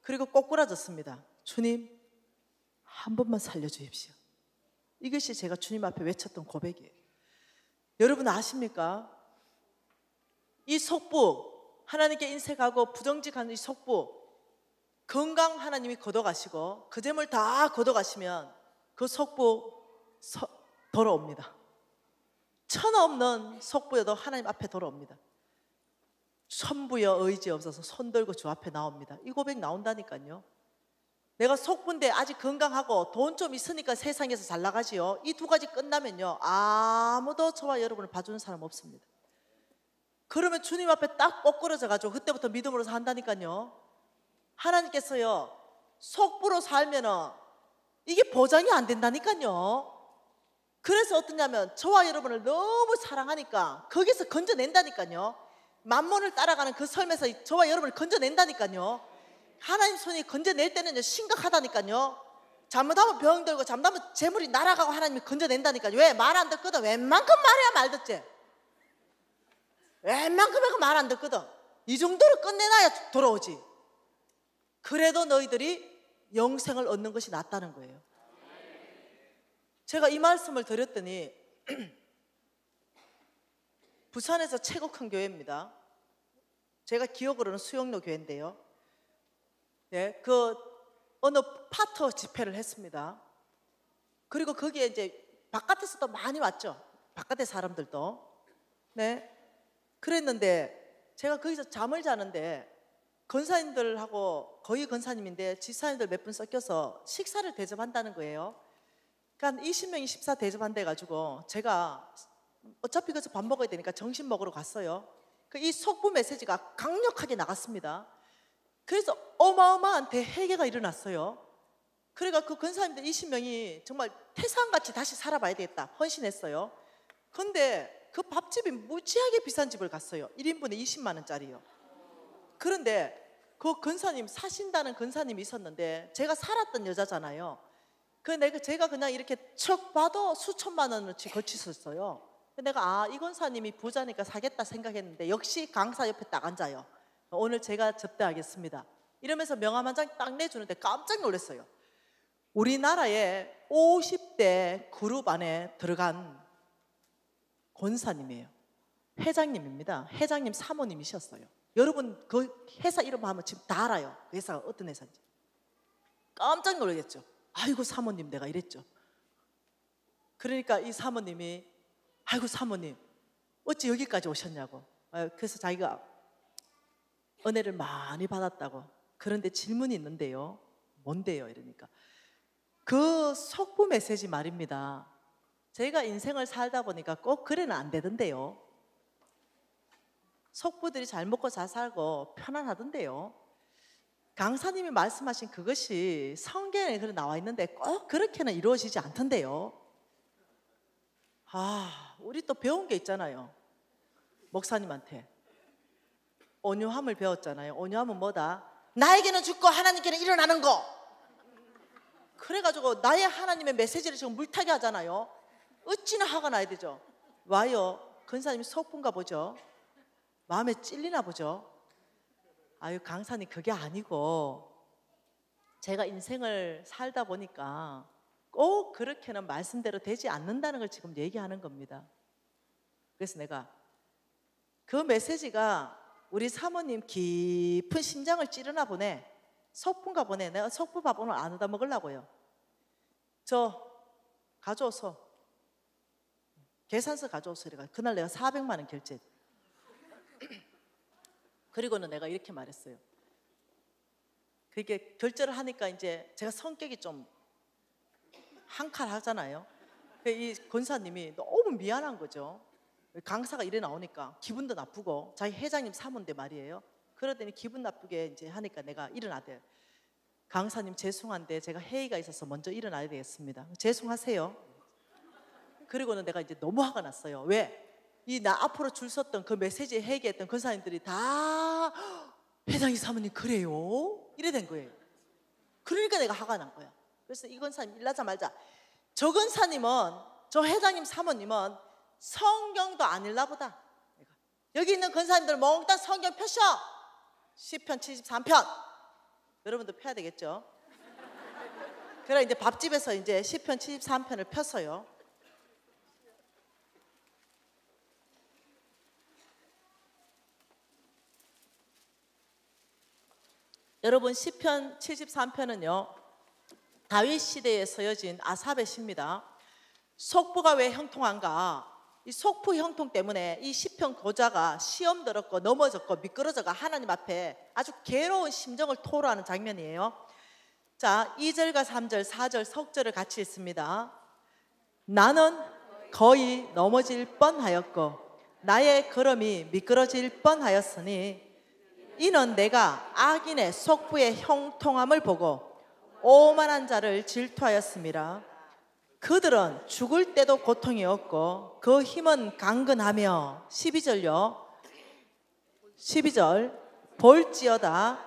그리고 꼬꾸라졌습니다. 주님 한 번만 살려주십시오. 이것이 제가 주님 앞에 외쳤던 고백이에요. 여러분 아십니까? 이 속부 하나님께 인색하고 부정직한 이 속부, 건강 하나님이 걷어가시고 그 재물 다 걷어가시면 그 속부 돌아옵니다. 천없는 속부여도 하나님 앞에 돌아옵니다. 천부여 의지 없어서 손 들고 주 앞에 나옵니다. 이 고백 나온다니까요. 내가 속부인데 아직 건강하고 돈 좀 있으니까 세상에서 잘 나가지요. 이 두 가지 끝나면요, 아무도 저와 여러분을 봐주는 사람 없습니다. 그러면 주님 앞에 딱 꺾어져 가지고 그때부터 믿음으로 산다니까요. 하나님께서요, 속부로 살면은 이게 보장이 안 된다니까요. 그래서 어떠냐면 저와 여러분을 너무 사랑하니까 거기서 건져낸다니까요. 만몬을 따라가는 그 삶에서 저와 여러분을 건져낸다니까요. 하나님 손이 건져낼 때는요, 심각하다니까요. 잘못하면 병 들고 잘못하면 재물이 날아가고 하나님이 건져낸다니까요. 왜? 말 안 듣거든. 웬만큼 말해야 말 듣지. 웬만큼 해도 말 안 듣거든. 이 정도로 끝내놔야 돌아오지. 그래도 너희들이 영생을 얻는 것이 낫다는 거예요. 제가 이 말씀을 드렸더니 부산에서 최고 큰 교회입니다. 제가 기억으로는 수영로 교회인데요. 네, 그 어느 파터 집회를 했습니다. 그리고 거기에 이제 바깥에서도 많이 왔죠. 바깥에 사람들도. 네, 그랬는데 제가 거기서 잠을 자는데 권사님들하고, 거의 권사님인데 지사님들 몇 분 섞여서 식사를 대접한다는 거예요. 그러니까 20명이 식사 대접한대 가지고 제가 어차피 거기서 밥 먹어야 되니까 점심 먹으러 갔어요. 이 속보 메시지가 강력하게 나갔습니다. 그래서 어마어마한 대회개가 일어났어요. 그러니까 그 권사님들 20명이 정말 태산같이 다시 살아봐야 되겠다 헌신했어요. 그런데 그 밥집이 무지하게 비싼 집을 갔어요. 1인분에 20만 원짜리요. 그런데 그 권사님, 사신다는 권사님이 있었는데 제가 살았던 여자잖아요. 제가 그냥 이렇게 척 봐도 수천만 원어치 거치셨어요. 내가 이 권사님이 부자니까 사겠다 생각했는데 역시 강사 옆에 딱 앉아요. 오늘 제가 접대하겠습니다 이러면서 명함 한 장 딱 내주는데 깜짝 놀랐어요. 우리나라의 50대 그룹 안에 들어간 권사님이에요. 회장님입니다. 회장님 사모님이셨어요. 여러분 그 회사 이름 하면 지금 다 알아요. 그 회사가 어떤 회사인지. 깜짝 놀라겠죠. 아이고 사모님, 내가 이랬죠. 그러니까 이 사모님이 아이고 사모님 어찌 여기까지 오셨냐고. 그래서 자기가 은혜를 많이 받았다고. 그런데 질문이 있는데요. 뭔데요? 이러니까 그 속보 메시지 말입니다. 제가 인생을 살다 보니까 꼭 그래는 안 되던데요. 속부들이 잘 먹고 잘 살고 편안하던데요. 강사님이 말씀하신 그것이 성경에 그래 나와 있는데 꼭 그렇게는 이루어지지 않던데요. 우리 또 배운 게 있잖아요. 목사님한테 온유함을 배웠잖아요. 온유함은 뭐다? 나에게는 죽고 하나님께는 일어나는 거. 그래가지고 나의 하나님의 메시지를 지금 물타기 하잖아요. 어찌나 화가 나야 되죠. 와요. 권사님이 속분가 보죠. 마음에 찔리나 보죠. 아유 강사님, 그게 아니고 제가 인생을 살다 보니까 꼭 그렇게는 말씀대로 되지 않는다는 걸 지금 얘기하는 겁니다. 그래서 내가 그 메시지가 우리 사모님 깊은 심장을 찌르나 보네. 속분가 보네. 내가 속부 밥 오늘 안 얻어 먹으려고요. 저 가져오소. 계산서 가져오소. 그날 내가 400만 원 결제. 그리고는 내가 이렇게 말했어요. 그게 결제를 하니까 이제 제가 성격이 좀 한칼하잖아요. 이 권사님이 너무 미안한 거죠. 강사가 이래 나오니까 기분도 나쁘고 자기 회장님 사모인데 말이에요. 그러더니 기분 나쁘게 이제 하니까 내가 일어나대. 강사님 죄송한데 제가 회의가 있어서 먼저 일어나야 되겠습니다. 죄송하세요. 그리고는 내가 이제 너무 화가 났어요. 왜? 나 앞으로 줄 섰던 그 메시지에 회개했던 권사님들이 다 회장님 사모님 그래요? 이래 된 거예요. 그러니까 내가 화가 난 거야. 그래서 이 권사님 일나자마자 저 권사님은, 저 회장님 사모님은 성경도 안 읽나 보다. 여기 있는 권사님들 몽땅 성경 펴셔. 시편 73편. 여러분도 펴야 되겠죠. 그래 이제 밥집에서 이제 시편 73편을 폈어요. 여러분 시편 73편은요 다윗 시대에 서여진 아삽의 시입니다. 속부가 왜 형통한가? 이 속부 형통 때문에 이 시편 고자가 시험 들었고 넘어졌고 미끄러져가 하나님 앞에 아주 괴로운 심정을 토로하는 장면이에요. 자, 2절과 3절, 4절 석절을 같이 읽습니다. 나는 거의 넘어질 뻔하였고 나의 걸음이 미끄러질 뻔하였으니 이는 내가 악인의 속부의 형통함을 보고 오만한 자를 질투하였음이라. 그들은 죽을 때도 고통이 없고 그 힘은 강건하며 12절요 12절 볼지어다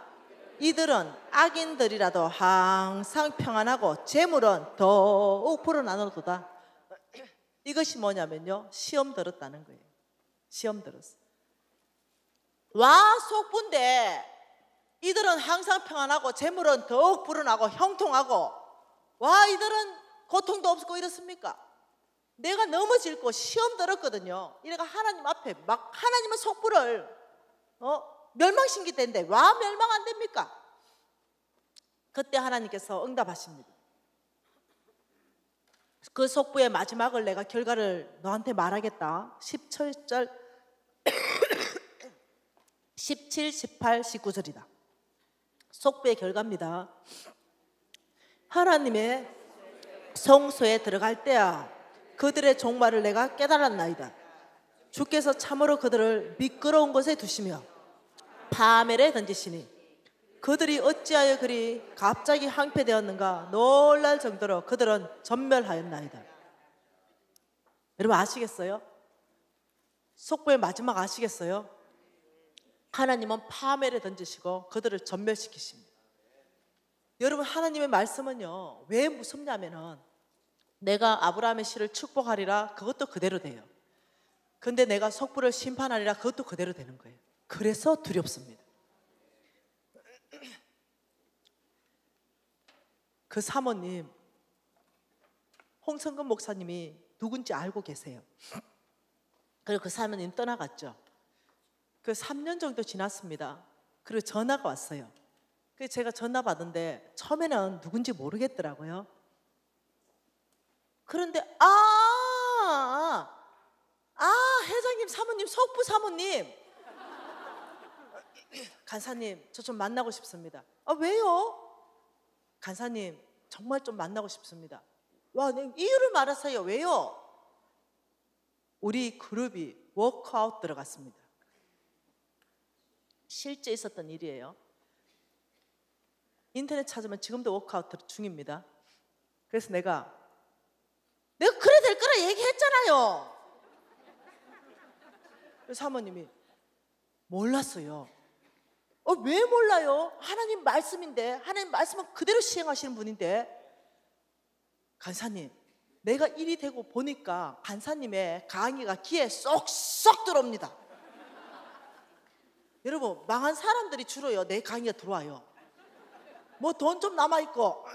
이들은 악인들이라도 항상 평안하고 재물은 더욱 불어나노도다. 이것이 뭐냐면요 시험 들었다는 거예요. 시험 들었어. 와 속부인데 이들은 항상 평안하고 재물은 더욱 불어나고 형통하고 와 이들은 고통도 없고 이렇습니까? 내가 넘어질고 시험 들었거든요. 이래가 하나님 앞에 막 하나님은 속부를 멸망시키는데 와 멸망 안 됩니까? 그때 하나님께서 응답하십니다. 그 속부의 마지막을 내가 결과를 너한테 말하겠다. 17절 17, 18, 19절이다. 속부의 결과입니다. 하나님의 성소에 들어갈 때야 그들의 종말을 내가 깨달았나이다. 주께서 참으로 그들을 미끄러운 곳에 두시며 파멸에 던지시니 그들이 어찌하여 그리 갑자기 항폐되었는가 놀랄 정도로 그들은 전멸하였나이다. 여러분 아시겠어요? 속부의 마지막 아시겠어요? 하나님은 파멸에 던지시고 그들을 전멸시키십니다. 여러분 하나님의 말씀은요 왜 무섭냐면은 내가 아브라함의 씨를 축복하리라 그것도 그대로 돼요. 근데 내가 속부를 심판하리라 그것도 그대로 되는 거예요. 그래서 두렵습니다. 그 사모님 홍성근 목사님이 누군지 알고 계세요. 그리고 그 사모님 떠나갔죠. 그 3년 정도 지났습니다. 그리고 전화가 왔어요. 그래서 제가 전화 받은데 처음에는 누군지 모르겠더라고요. 그런데 회장님 사모님 속부 사모님 간사님 저 좀 만나고 싶습니다. 왜요? 간사님 정말 좀 만나고 싶습니다. 와, 이유를 말하세요. 왜요? 우리 그룹이 워크아웃 들어갔습니다. 실제 있었던 일이에요. 인터넷 찾으면 지금도 워크아웃 중입니다. 그래서 내가 그래 될 거라 얘기했잖아요. 사모님이 몰랐어요. 왜 몰라요? 하나님 말씀인데 하나님 말씀은 그대로 시행하시는 분인데. 간사님 내가 일이 되고 보니까 간사님의 강의가 귀에 쏙쏙 들어옵니다. 여러분 망한 사람들이 주로요 내 강의가 들어와요. 뭐 돈 좀 남아있고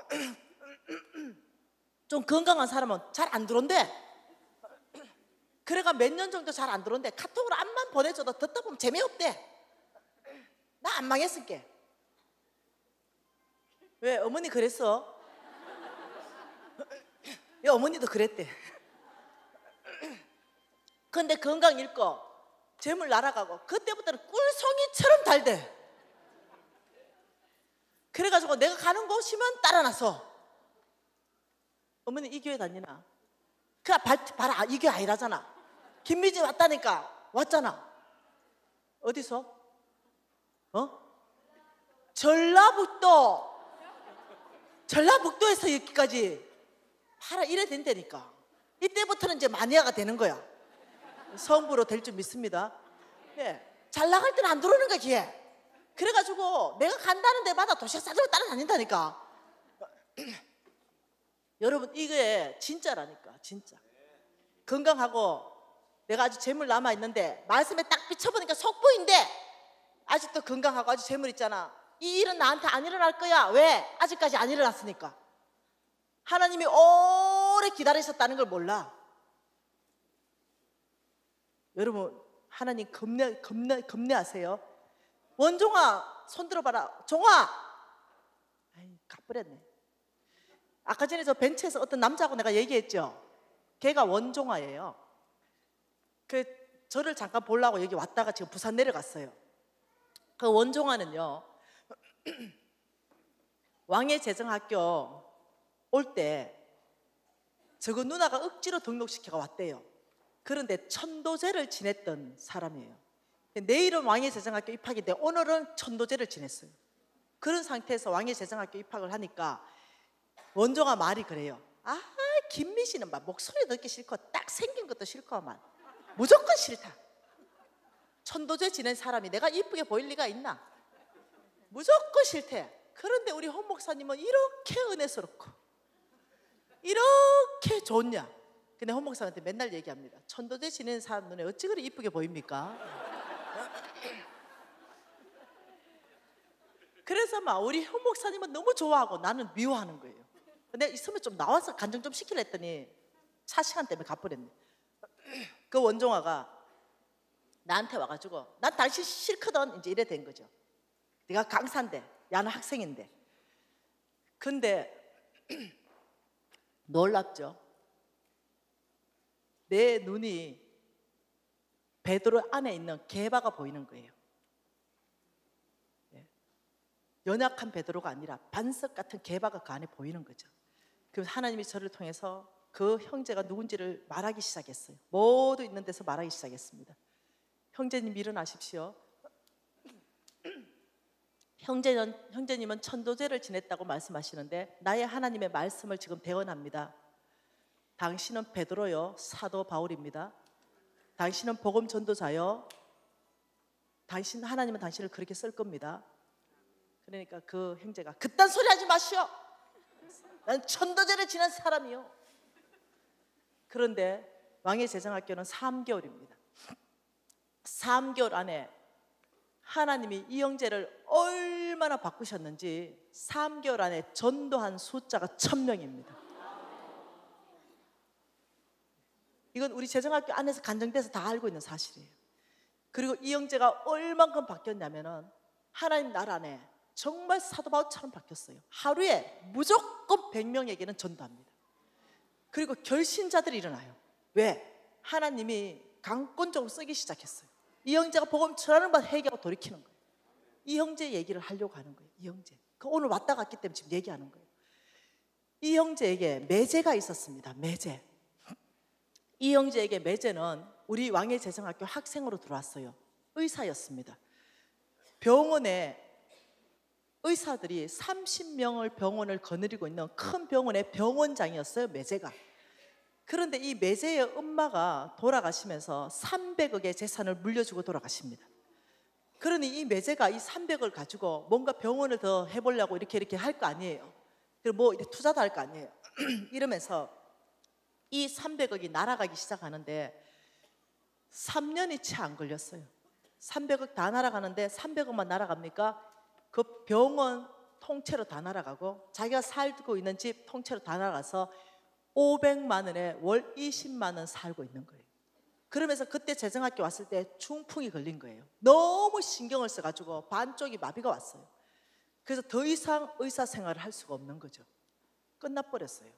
좀 건강한 사람은 잘 안 들어온대. 그래가 몇 년 정도 잘 안 들어온대. 카톡으로 암만 보내줘도 듣다 보면 재미없대. 나 안 망했을게. 왜 어머니 그랬어? 야, 어머니도 그랬대. 근데 건강 잃고 재물 날아가고 그때부터는 꿀송이처럼 달대. 그래가지고 내가 가는 곳이면 따라 나서 어머니 이 교회 다니나? 봐라 이 교회 아니라잖아. 김미진 왔다니까. 왔잖아. 어디서? 전라북도에서 여기까지 봐라 이래 된다니까. 이때부터는 이제 마니아가 되는 거야. 성부로 될 줄 믿습니다. 예, 잘 나갈 때는 안 들어오는 거야 기회. 그래가지고 내가 간다는 데마다 도시락 싸들고 따라다닌다니까. 여러분 이게 진짜라니까. 진짜 건강하고 내가 아주 재물 남아있는데 말씀에 딱 비춰보니까 속보인데 아직도 건강하고 아주 재물 있잖아. 이 일은 나한테 안 일어날 거야. 왜? 아직까지 안 일어났으니까. 하나님이 오래 기다리셨다는 걸 몰라. 여러분 하나님 겁내하세요. 원종아 손 들어봐라. 종아 가버렸네. 아까 전에 저 벤치에서 어떤 남자하고 내가 얘기했죠. 걔가 원종아예요. 저를 잠깐 보려고 여기 왔다가 지금 부산 내려갔어요. 그 원종아는요, 왕예재정학교 올 때 저거 누나가 억지로 등록시켜가 왔대요. 그런데 천도제를 지냈던 사람이에요. 내일은 왕예재정학교 입학인데 오늘은 천도제를 지냈어요. 그런 상태에서 왕예재정학교 입학을 하니까 원종아 말이 그래요. 아, 김미 씨는 막 목소리 듣기 싫고 딱 생긴 것도 싫고만 무조건 싫다. 천도제 지낸 사람이 내가 이쁘게 보일 리가 있나? 무조건 싫대. 그런데 우리 홍 목사님은 이렇게 은혜스럽고 이렇게 좋냐? 근데 홍 목사한테 맨날 얘기합니다. 천도제 지낸 사람 눈에 어찌 그리 이쁘게 보입니까? 그래서 막 우리 홍 목사님은 너무 좋아하고 나는 미워하는 거예요. 근데 있으면 좀 나와서 간증 좀 시키려 했더니 차 시간 때문에 가버렸네. 그 원종아가 나한테 와가지고 난 당신 싫거든 이제 이래 된 거죠. 네가 강사인데 야는 학생인데. 근데 놀랍죠. 내 눈이 베드로 안에 있는 게바가 보이는 거예요. 연약한 베드로가 아니라 반석 같은 게바가 그 안에 보이는 거죠. 그래서 하나님이 저를 통해서 그 형제가 누군지를 말하기 시작했어요. 모두 있는 데서 말하기 시작했습니다. 형제님 일어나십시오. 형제님은 천도제를 지냈다고 말씀하시는데 나의 하나님의 말씀을 지금 대언합니다. 당신은 베드로요 사도 바울입니다. 당신은 복음 전도자요. 하나님은 당신을 그렇게 쓸 겁니다. 그러니까 그 형제가 그딴 소리 하지 마시오. 난 천도제를 지낸 사람이요. 그런데 왕예재정학교는 3개월입니다. 3개월 안에 하나님이 이 형제를 얼마나 바꾸셨는지 3개월 안에 전도한 숫자가 1000명입니다. 이건 우리 재정학교 안에서 간증돼서 다 알고 있는 사실이에요. 그리고 이 형제가 얼만큼 바뀌었냐면은 하나님 나라 안에 정말 사도 바울처럼 바뀌었어요. 하루에 무조건 100명에게는 전도합니다. 그리고 결신자들이 일어나요. 왜? 하나님이 강권적으로 쓰기 시작했어요. 이 형제가 복음 전하는 바 회개하고 돌이키는 거예요. 이 형제 얘기를 하려고 하는 거예요. 이 형제. 오늘 왔다 갔기 때문에 지금 얘기하는 거예요. 이 형제에게 매제가 있었습니다. 매제. 이 형제에게 매제는 우리 왕예재정학교 학생으로 들어왔어요. 의사였습니다. 병원에 의사들이 30명을 병원을 거느리고 있는 큰 병원의 병원장이었어요. 매제가. 그런데 이 매제의 엄마가 돌아가시면서 300억의 재산을 물려주고 돌아가십니다. 그러니 이 매제가 이 300억을 가지고 뭔가 병원을 더 해보려고 이렇게 할 거 아니에요. 그리고 뭐 투자도 할 거 아니에요. 이러면서 이 300억이 날아가기 시작하는데 3년이 채 안 걸렸어요. 300억 다 날아가는데 300억만 날아갑니까? 그 병원 통째로 다 날아가고 자기가 살고 있는 집 통째로 다 날아가서 500만 원에 월 20만 원 살고 있는 거예요. 그러면서 그때 재정학교 왔을 때 중풍이 걸린 거예요. 너무 신경을 써가지고 반쪽이 마비가 왔어요. 그래서 더 이상 의사 생활을 할 수가 없는 거죠. 끝나버렸어요.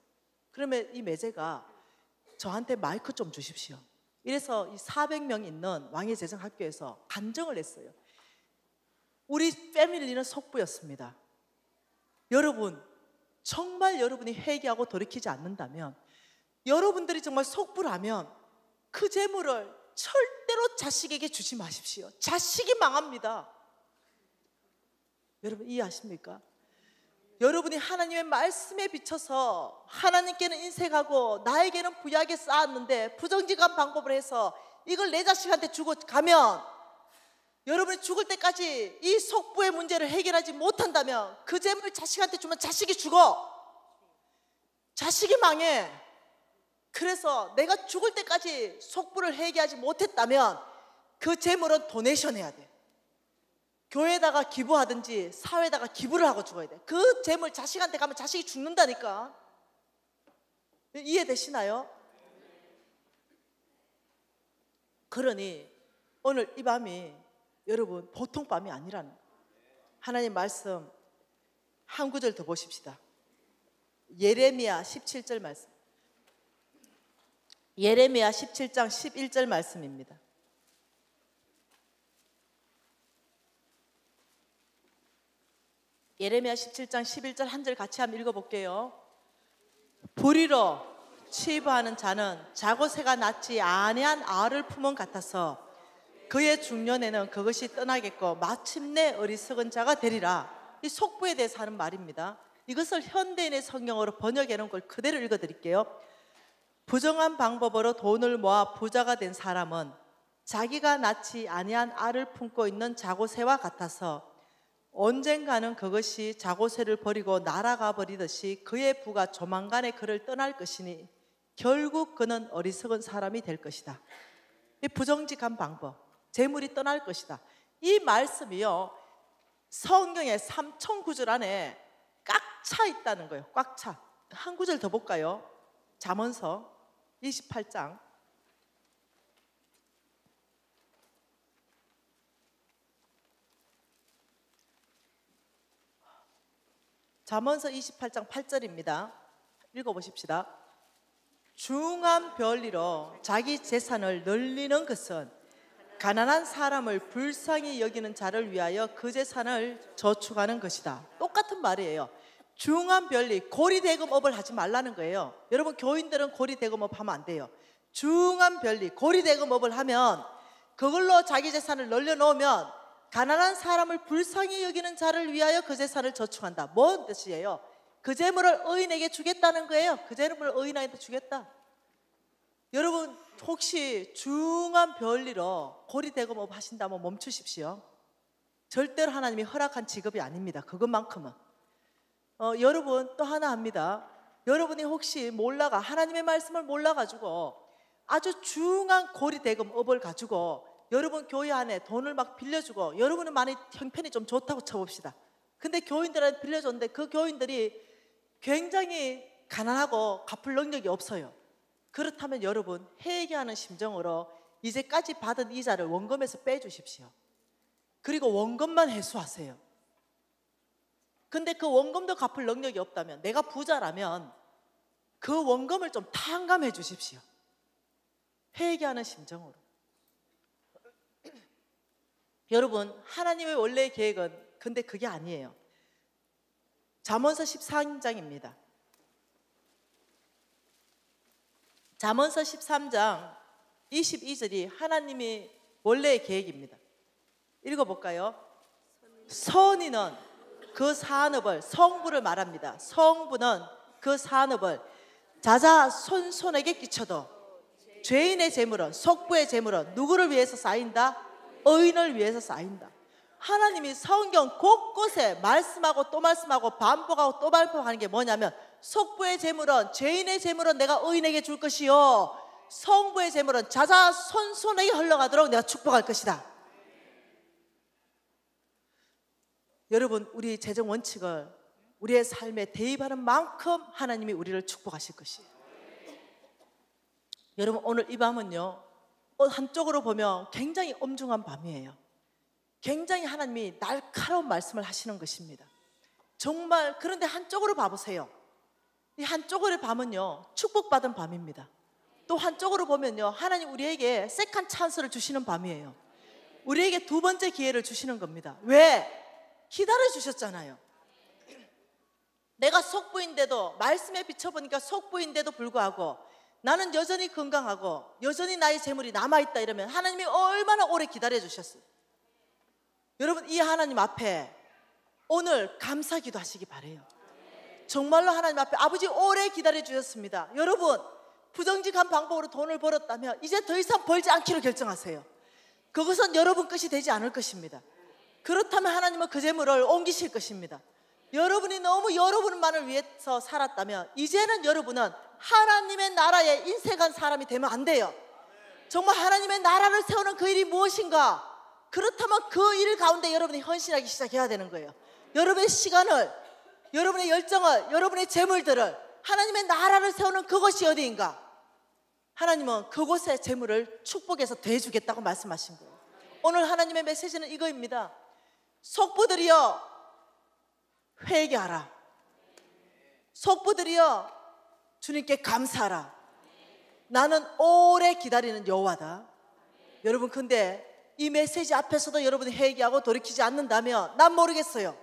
그러면 이 매제가 저한테 마이크 좀 주십시오. 이래서 이 400명 있는 왕예재정학교에서 간증을 했어요. 우리 패밀리는 속부였습니다. 여러분, 정말 여러분이 회개하고 돌이키지 않는다면, 여러분들이 정말 속부라면 그 재물을 절대로 자식에게 주지 마십시오. 자식이 망합니다. 여러분 이해하십니까? 여러분이 하나님의 말씀에 비춰서 하나님께는 인색하고 나에게는 부유하게 쌓았는데 부정직한 방법을 해서 이걸 내 자식한테 주고 가면, 여러분이 죽을 때까지 이 속부의 문제를 해결하지 못한다면 그 재물을 자식한테 주면 자식이 죽어. 자식이 망해. 그래서 내가 죽을 때까지 속부를 해결하지 못했다면 그 재물은 도네이션 해야 돼. 교회에다가 기부하든지 사회에다가 기부를 하고 죽어야 돼. 그 재물 자식한테 가면 자식이 죽는다니까. 이해되시나요? 그러니 오늘 이 밤이 여러분 보통 밤이 아니라는 거예요. 하나님 말씀, 한 구절 더 보십시다. 예레미야 17절 말씀. 예레미야 17장 11절 말씀입니다. 예레미야 17장 11절 한 절 같이 한번 읽어볼게요. 불의로 치부하는 자는 자고새가 낳지 아니한 알을 품은 같아서 그의 중년에는 그것이 떠나겠고 마침내 어리석은 자가 되리라. 이 속부에 대해서 하는 말입니다. 이것을 현대인의 성경어로 번역해 놓은 걸 그대로 읽어드릴게요. 부정한 방법으로 돈을 모아 부자가 된 사람은 자기가 낳지 아니한 알을 품고 있는 자고새와 같아서 언젠가는 그것이 자고새를 버리고 날아가 버리듯이 그의 부가 조만간에 그를 떠날 것이니 결국 그는 어리석은 사람이 될 것이다. 이 부정직한 방법, 재물이 떠날 것이다. 이 말씀이요, 성경의 3,009절 안에 꽉 차 있다는 거예요. 꽉 차. 한 구절 더 볼까요? 잠언서 28장 잠언서 28장 8절입니다. 읽어보십시다. 중한 별리로 자기 재산을 늘리는 것은 가난한 사람을 불쌍히 여기는 자를 위하여 그 재산을 저축하는 것이다. 똑같은 말이에요. 중한 별리, 고리대금업을 하지 말라는 거예요. 여러분, 교인들은 고리대금업 하면 안 돼요. 중한 별리, 고리대금업을 하면 그걸로 자기 재산을 늘려놓으면 가난한 사람을 불쌍히 여기는 자를 위하여 그 재산을 저축한다. 뭔 뜻이에요? 그 재물을 의인에게 주겠다는 거예요. 그 재물을 의인한테 주겠다. 여러분, 혹시 중한 별리로 고리대금업 하신다면 멈추십시오. 절대로 하나님이 허락한 직업이 아닙니다. 그것만큼은. 여러분, 또 하나 합니다. 여러분이 혹시 몰라가 하나님의 말씀을 몰라가지고 아주 중한 고리대금업을 가지고 여러분 교회 안에 돈을 막 빌려주고, 여러분은 많이 형편이 좀 좋다고 쳐봅시다. 근데 교인들한테 빌려줬는데 그 교인들이 굉장히 가난하고 갚을 능력이 없어요. 그렇다면 여러분, 회개하는 심정으로 이제까지 받은 이자를 원금에서 빼주십시오. 그리고 원금만 회수하세요. 근데 그 원금도 갚을 능력이 없다면, 내가 부자라면 그 원금을 좀 탕감해 주십시오. 회개하는 심정으로. 여러분, 하나님의 원래의 계획은 근데 그게 아니에요. 잠언서 13장입니다. 잠언서 13장 22절이 하나님의 원래의 계획입니다. 읽어볼까요? 선인은 그 산업을, 성부를 말합니다. 성부는 그 산업을 자자손손에게 끼쳐도 죄인의 재물은, 속부의 재물은 누구를 위해서 쌓인다? 의인을 위해서 쌓인다. 하나님이 성경 곳곳에 말씀하고 또 말씀하고 반복하고 또 반복하는 게 뭐냐면, 속부의 재물은, 죄인의 재물은 내가 의인에게 줄 것이요 성부의 재물은 자자손손에게 흘러가도록 내가 축복할 것이다. 여러분, 우리 재정 원칙을 우리의 삶에 대입하는 만큼 하나님이 우리를 축복하실 것이에요. 여러분, 오늘 이 밤은요, 한쪽으로 보면 굉장히 엄중한 밤이에요. 굉장히 하나님이 날카로운 말씀을 하시는 것입니다. 정말. 그런데 한쪽으로 봐보세요. 이 한쪽으로의 밤은요, 축복받은 밤입니다. 또 한쪽으로 보면요, 하나님 우리에게 세컨 찬스를 주시는 밤이에요. 우리에게 두 번째 기회를 주시는 겁니다. 왜? 기다려주셨잖아요. 내가 속부인데도, 말씀에 비춰보니까 속부인데도 불구하고 나는 여전히 건강하고 여전히 나의 재물이 남아있다 이러면 하나님이 얼마나 오래 기다려주셨어요. 여러분, 이 하나님 앞에 오늘 감사기도 하시기 바라요. 정말로 하나님 앞에 아버지 오래 기다려주셨습니다. 여러분, 부정직한 방법으로 돈을 벌었다면 이제 더 이상 벌지 않기로 결정하세요. 그것은 여러분 것이 되지 않을 것입니다. 그렇다면 하나님은 그 재물을 옮기실 것입니다. 여러분이 너무 여러분만을 위해서 살았다면 이제는 여러분은 하나님의 나라에 인색한 사람이 되면 안 돼요. 정말 하나님의 나라를 세우는 그 일이 무엇인가? 그렇다면 그 일 가운데 여러분이 헌신하기 시작해야 되는 거예요. 여러분의 시간을, 여러분의 열정을, 여러분의 재물들을 하나님의 나라를 세우는 그것이 어디인가? 하나님은 그곳의 재물을 축복해서 대주겠다고 말씀하신 거예요. 오늘 하나님의 메시지는 이거입니다. 속부들이여, 회개하라. 속부들이여 주님께 감사하라. 나는 오래 기다리는 여호와다. 여러분, 근데 이 메시지 앞에서도 여러분이 회개하고 돌이키지 않는다면 난 모르겠어요.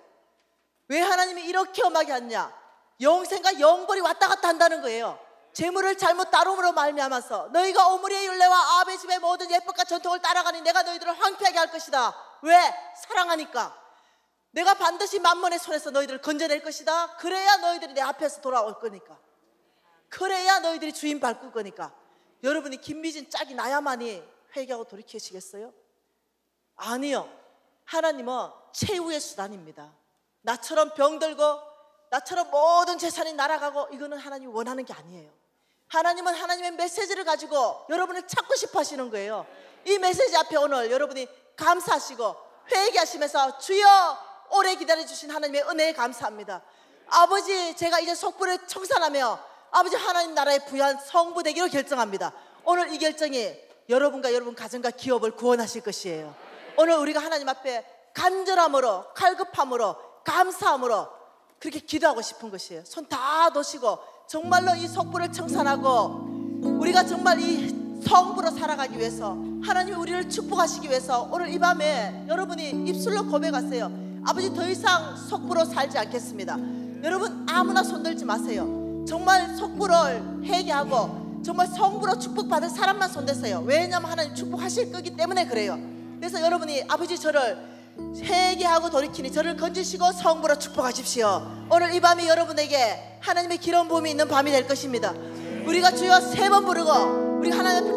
왜 하나님이 이렇게 엄하게 하냐? 영생과 영벌이 왔다 갔다 한다는 거예요. 재물을 잘못 따름으로 말미암아서 너희가 오므리의 율례와 아합의 집의 모든 예법과 전통을 따라가니 내가 너희들을 황폐하게 할 것이다. 왜? 사랑하니까. 내가 반드시 만몬의 손에서 너희들을 건져낼 것이다. 그래야 너희들이 내 앞에서 돌아올 거니까. 그래야 너희들이 주인 밟을 거니까. 여러분이 김미진 짝이 나야만이 회개하고 돌이키시겠어요? 아니요. 하나님은 최후의 수단입니다. 나처럼 병들고 나처럼 모든 재산이 날아가고 이거는 하나님이 원하는 게 아니에요. 하나님은 하나님의 메시지를 가지고 여러분을 찾고 싶어 하시는 거예요. 이 메시지 앞에 오늘 여러분이 감사하시고 회개하시면서 주여 오래 기다려주신 하나님의 은혜에 감사합니다. 아버지, 제가 이제 속부를 청산하며 아버지 하나님 나라에 부여한 성부 되기로 결정합니다. 오늘 이 결정이 여러분과 여러분 가정과 기업을 구원하실 것이에요. 오늘 우리가 하나님 앞에 간절함으로, 칼급함으로, 감사함으로 그렇게 기도하고 싶은 것이에요. 손 다 놓으시고 정말로 이 속부를 청산하고 우리가 정말 이 성부로 살아가기 위해서 하나님이 우리를 축복하시기 위해서 오늘 이 밤에 여러분이 입술로 고백하세요. 아버지, 더 이상 속부로 살지 않겠습니다. 여러분, 아무나 손들지 마세요. 정말 속부를 회개하고 정말 성부로 축복받은 사람만 손대세요. 왜냐하면 하나님 축복하실 거기 때문에 그래요. 그래서 여러분이 아버지, 저를 회개하고 돌이키니 저를 건지시고 성부로 축복하십시오. 오늘 이 밤이 여러분에게 하나님의 기름 부음이 있는 밤이 될 것입니다. 우리가 주여 3번 부르고 우리가 하나님